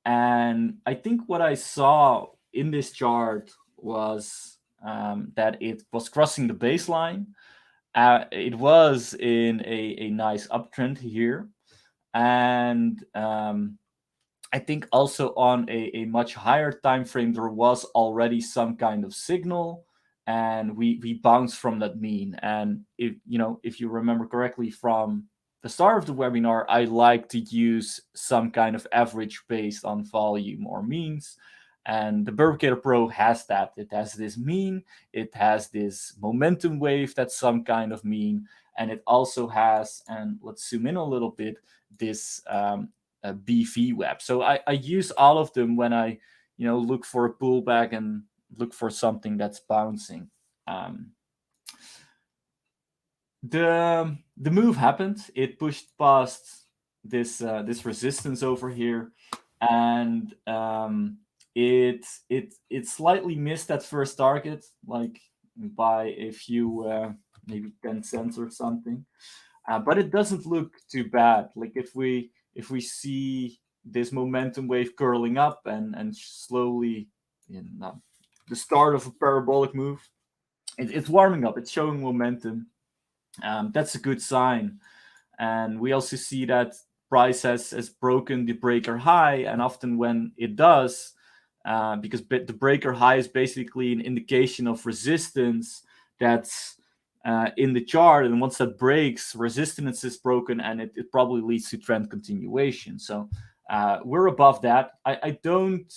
And I think what I saw in this chart was that it was crossing the baseline. It was in a nice uptrend here. And I think also on a much higher time frame, there was already some kind of signal, and we bounced from that mean. And if you remember correctly from the start of the webinar, I like to use some kind of average based on volume or means. And the BirbicatorPRO has that. It has this mean, it has this momentum wave that's some kind of mean, and it also has, and let's zoom in a little bit, this BV web. So I use all of them when I look for a pullback and look for something that's bouncing. The move happened. It pushed past this resistance over here, and it slightly missed that first target, like by a few maybe 10 cents or something. But it doesn't look too bad. Like if we see this momentum wave curling up and slowly the start of a parabolic move, it's warming up, it's showing momentum. That's a good sign. And we also see that price has broken the breaker high, and often when it does, because the breaker high is basically an indication of resistance that's in the chart, and once that breaks, resistance is broken, and it probably leads to trend continuation. So we're above that. I don't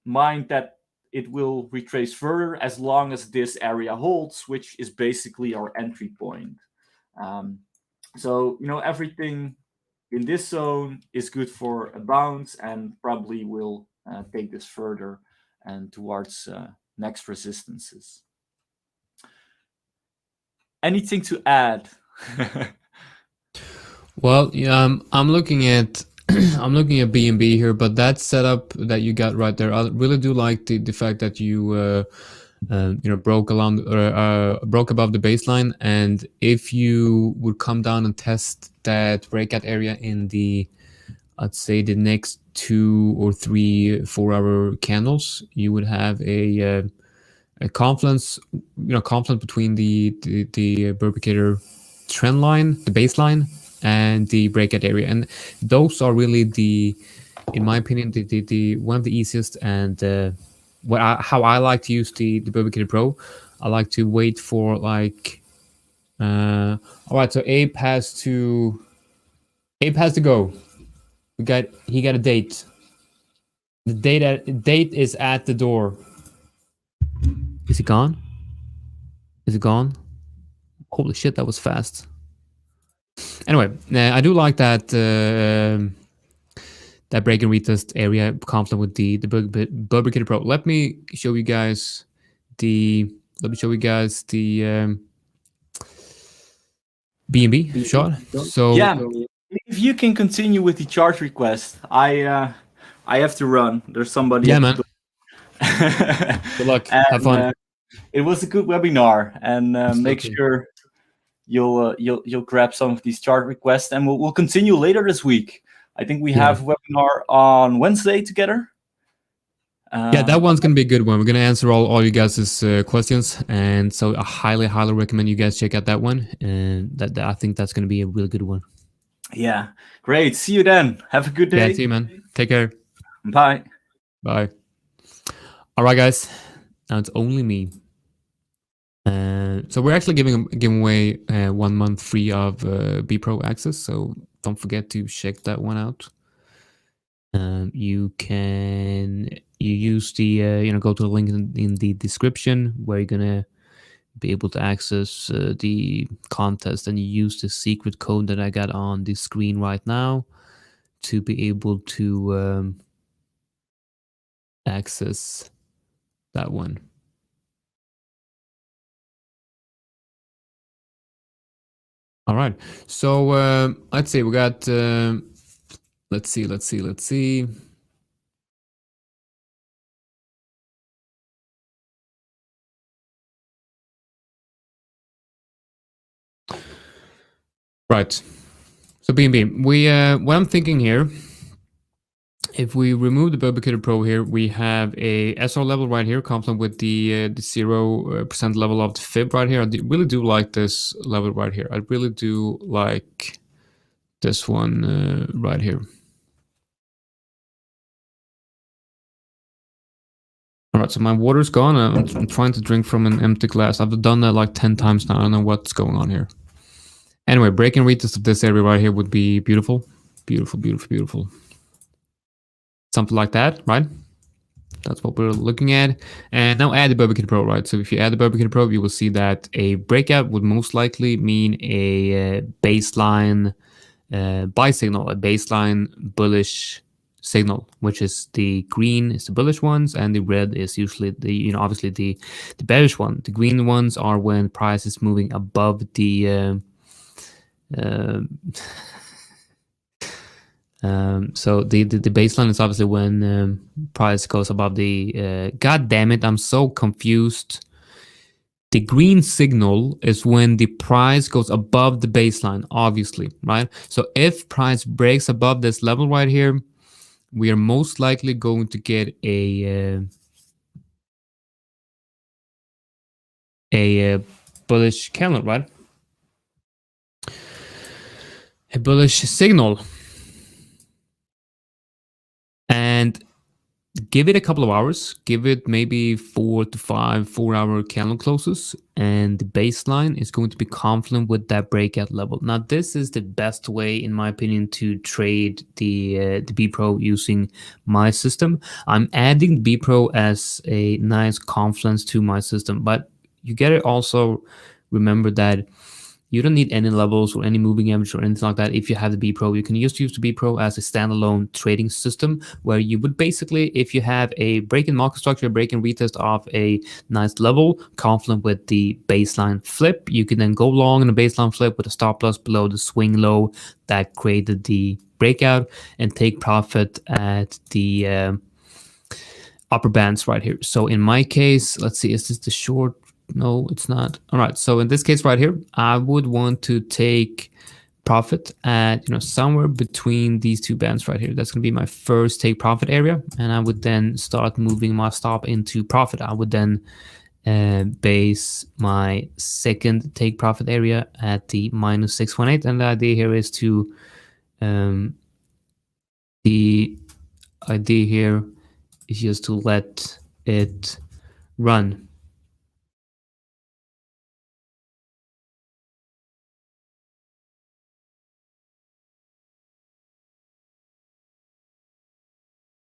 mind that it will retrace further as long as this area holds, which is basically our entry point. So everything in this zone is good for a bounce, and probably will take this further and towards next resistances. Anything to add? Well, yeah, I'm looking at I'm looking at BNB here, but that setup that you got right there, I really do like the fact that you broke above the baseline. And if you would come down and test that breakout area in the, let's say, the next 2 or 3 4-hour candles, you would have a confluence, confluence between the Birbicator trend line, the baseline, and the breakout area, and those are really in my opinion, the one of the easiest and how I like to use the BirbicatorPRO. I like to wait for like, all right. So Ape has to go. He got a date. The date is at the door. Is it gone? Is it gone? Holy shit, that was fast. Anyway, I do like that that break and retest area confluent with the BirbicatorPRO. Let me show you guys the BNB shot. So Yeah, if you can continue with the charge request, I have to run. There's somebody. Yeah, man. Good luck. Have fun. It was a good webinar, and make sure you'll grab some of these chart requests, and we'll continue later this week. I think we have a webinar on Wednesday together. Yeah, that one's gonna be a good one. We're gonna answer all you guys' questions, and so I highly recommend you guys check out that one. And that I think that's gonna be a really good one. Yeah, great. See you then. Have a good day. Yeah, see you, man. Take care. Bye. Bye. All right, guys. Now it's only me. So we're actually giving away 1 month free of BPRO access. So don't forget to check that one out. You use the go to the link in the description where you're gonna be able to access the contest, and you use the secret code that I got on the screen right now to be able to access that one. All right, so let's see, we got let's see. Right, so BNB, what I'm thinking here, if we remove the BirbicatorPRO here, we have a SR level right here, confluent with the 0% level of the fib right here. I really do like this level right here. I really do like this one right here. All right, so my water's gone. I'm trying to drink from an empty glass. I've done that like 10 times now. I don't know what's going on here. Anyway, break and retest of this area right here would be beautiful. Beautiful, beautiful, beautiful. Something like that, right? That's what we're looking at. And now add the BirbicatorPRO, right? So if you add the BirbicatorPRO, you will see that a breakout would most likely mean a baseline buy signal, a baseline bullish signal, which is the green is the bullish ones, and the red is usually the obviously the bearish one. The green ones are when price is moving above the so the baseline is obviously when price goes above the god damn it, I'm so confused. The green signal is when the price goes above the baseline, obviously, right? So if price breaks above this level right here, we are most likely going to get a bullish candle, right? A bullish signal. And give it a couple of hours, give it maybe 4 to 5 4-hour candle closes, and the baseline is going to be confluent with that breakout level. Now, this is the best way, in my opinion, to trade the BPRO using my system. I'm adding BPRO as a nice confluence to my system, but you gotta also remember that you don't need any levels or any moving average or anything like that. If you have the BPRO, you can just use the BPRO as a standalone trading system, where you would basically, if you have a break-in market structure, a break-in retest of a nice level, confluent with the baseline flip, you can then go long in a baseline flip with a stop loss below the swing low that created the breakout, and take profit at the upper bands right here. So in my case, let's see, is this the short? No, it's not. All right, so in this case right here, I would want to take profit at somewhere between these two bands right here. That's going to be my first take profit area, and I would then start moving my stop into profit. I would then base my second take profit area at the minus 618, and the idea here is to just to let it run.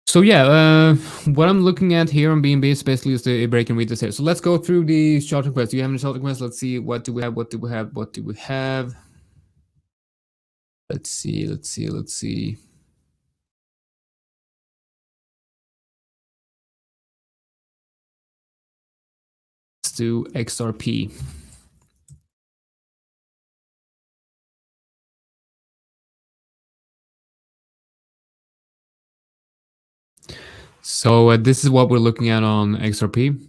So yeah, what I'm looking at here on BNB is basically is the break and retest here. So let's go through the short requests. Do you have any short requests? Let's see. What do we have? What do we have? What do we have? Let's see. Let's do XRP. So this is what we're looking at on XRP.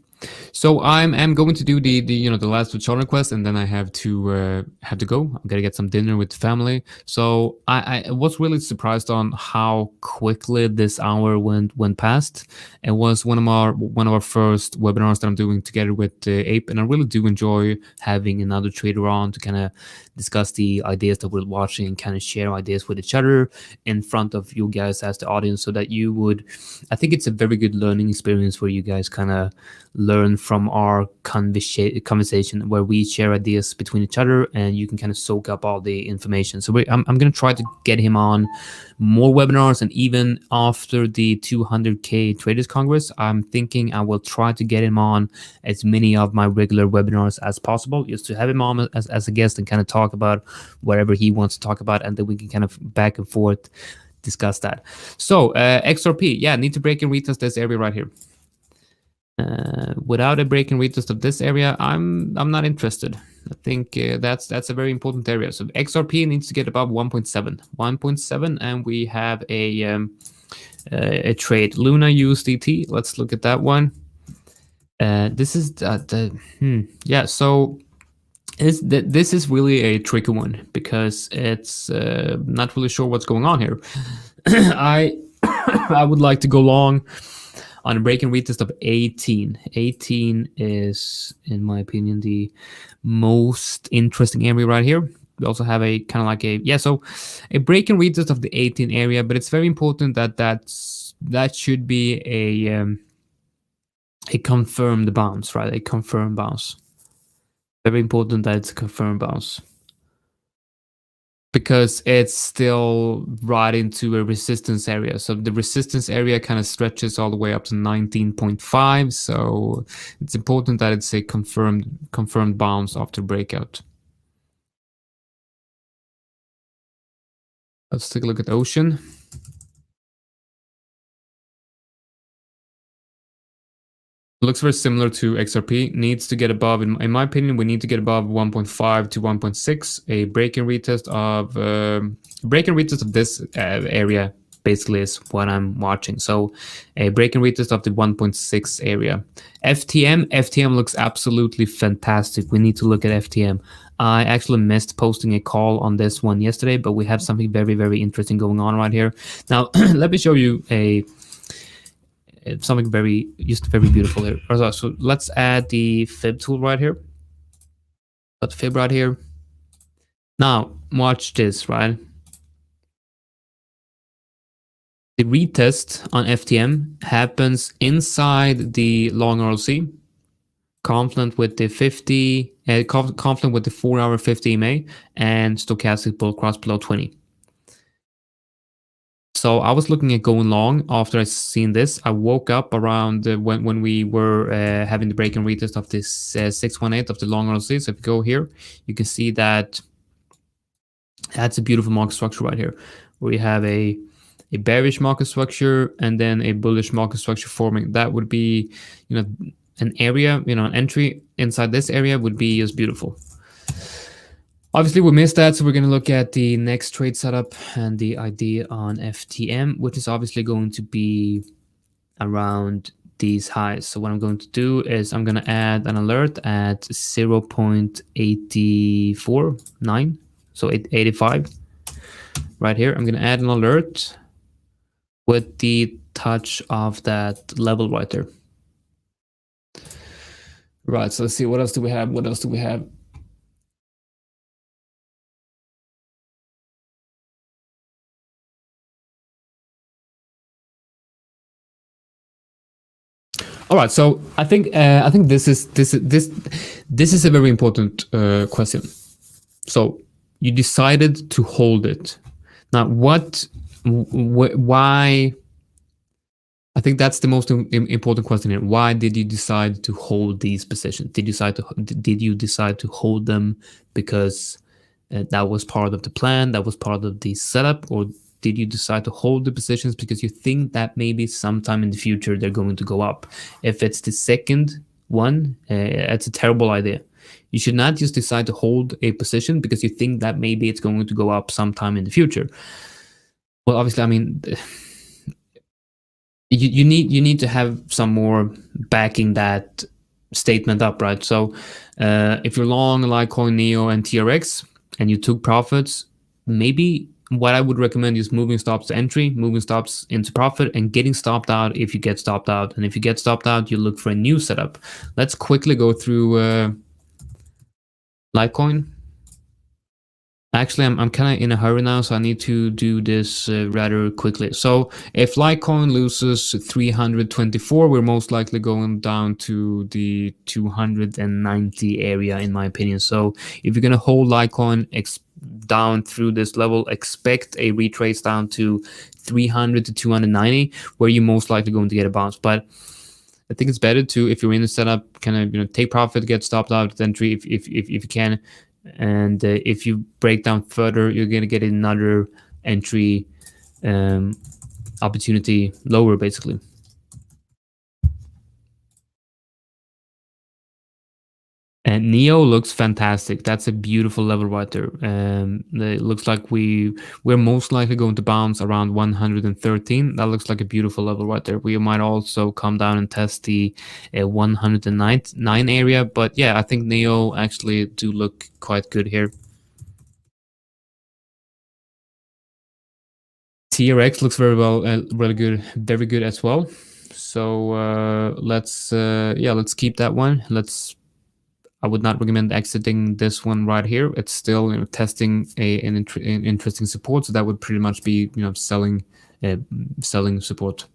So I'm going to do the last two chart requests, and then I have to go. I'm gonna get some dinner with the family. So I was really surprised on how quickly this hour went past. It was one of our first webinars that I'm doing together with Ape, and I really do enjoy having another trader on to kind of discuss the ideas that we're watching and kind of share ideas with each other in front of you guys as the audience, so that you would. I think it's a very good learning experience where you guys kind of learn from our conversation, where we share ideas between each other, and you can kind of soak up all the information. So I'm going to try to get him on more webinars, and even after the 200K Traders Congress, I'm thinking I will try to get him on as many of my regular webinars as possible, just to have him on as a guest and kind of talk about whatever he wants to talk about, and then we can kind of back and forth discuss that. So XRP, yeah, need to break and retest this area right here. Without a break and retest of this area, I'm not interested. I think that's a very important area. So XRP needs to get above 1.7, and we have a trade Luna USDT. Let's look at that one. This is yeah. So this is really a tricky one, because it's not really sure what's going on here. I would like to go long on a break and retest of 18. 18 is, in my opinion, the most interesting area right here. We also have a kind of like so a break and retest of the 18 area, but it's very important that should be a confirmed bounce, right? A confirmed bounce. Very important that it's a confirmed bounce, because it's still right into a resistance area. So the resistance area kind of stretches all the way up to 19.5. So it's important that it's a confirmed bounce after breakout. Let's take a look at Ocean. Looks very similar to XRP. Needs to get above, in my opinion, we need to get above 1.5 to 1.6. A break and retest of this area basically is what I'm watching. So a break and retest of the 1.6 area. FTM looks absolutely fantastic. We need to look at FTM. I actually missed posting a call on this one yesterday, but we have something very, very interesting going on right here. Now, let me show you something very beautiful here. So let's add the fib tool right here. Put fib right here. Now watch this, right? The retest on FTM happens inside the long RLC, confluent with the 50, confluent with the 4-hour 50 EMA, and stochastic bull cross below 20. So I was looking at going long after I seen this. I woke up around when we were having the break and retest of this 618 of the long RLC. So if you go here, you can see that that's a beautiful market structure right here, where you have a bearish market structure and then a bullish market structure forming. That would be, an area, an entry inside this area would be just beautiful. Obviously, we missed that, so we're going to look at the next trade setup and the idea on FTM, which is obviously going to be around these highs. So what I'm going to do is I'm going to add an alert at 0.849. So 85 right here. I'm going to add an alert with the touch of that level right there. Right, so let's see, what else do we have? What else do we have? All right, so I think this is a very important question. So you decided to hold it. Now, why? I think that's the most important question here. Why did you decide to hold these positions? Did you decide to hold them because that was part of the plan, that was part of the setup, or did you decide to hold the positions because you think that maybe sometime in the future they're going to go up? If it's the second one, it's a terrible idea. You should not just decide to hold a position because you think that maybe it's going to go up sometime in the future. Well, obviously, I mean, you need to have some more backing that statement up, right? So if you're long Litecoin, Neo, and TRX, and you took profits, maybe what I would recommend is moving stops to entry, moving stops into profit, and getting stopped out if you get stopped out. And if you get stopped out, you look for a new setup. Let's quickly go through Litecoin. Actually, I'm kind of in a hurry now, so I need to do this rather quickly. So if Litecoin loses 324, we're most likely going down to the 290 area, in my opinion. So if you're going to hold Litecoin down through this level, expect a retrace down to 300 to 290, where you're most likely going to get a bounce. But I think it's better to, if you're in the setup, kind of take profit, get stopped out at entry if you can. And if you break down further, you're going to get another entry opportunity lower, basically. And Neo looks fantastic. That's a beautiful level right there. It looks like we're most likely going to bounce around 113. That looks like a beautiful level right there. We might also come down and test the 109 area. But yeah, I think Neo actually do look quite good here. TRX looks very well, really good, very good as well. So let's keep that one. I would not recommend exiting this one right here. It's still testing an interesting support, so that would pretty much be selling support.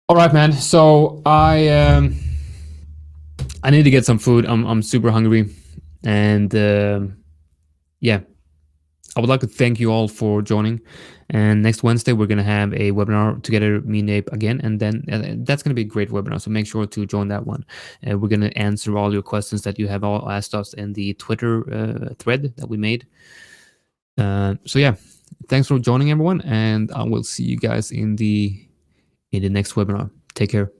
All right, man. So I need to get some food. I'm super hungry, and yeah. I would like to thank you all for joining. And next Wednesday, we're going to have a webinar together, me and Ape again. And then that's going to be a great webinar. So make sure to join that one. We're going to answer all your questions that you have all asked us in the Twitter thread that we made. So yeah, thanks for joining, everyone. And I will see you guys in the next webinar. Take care.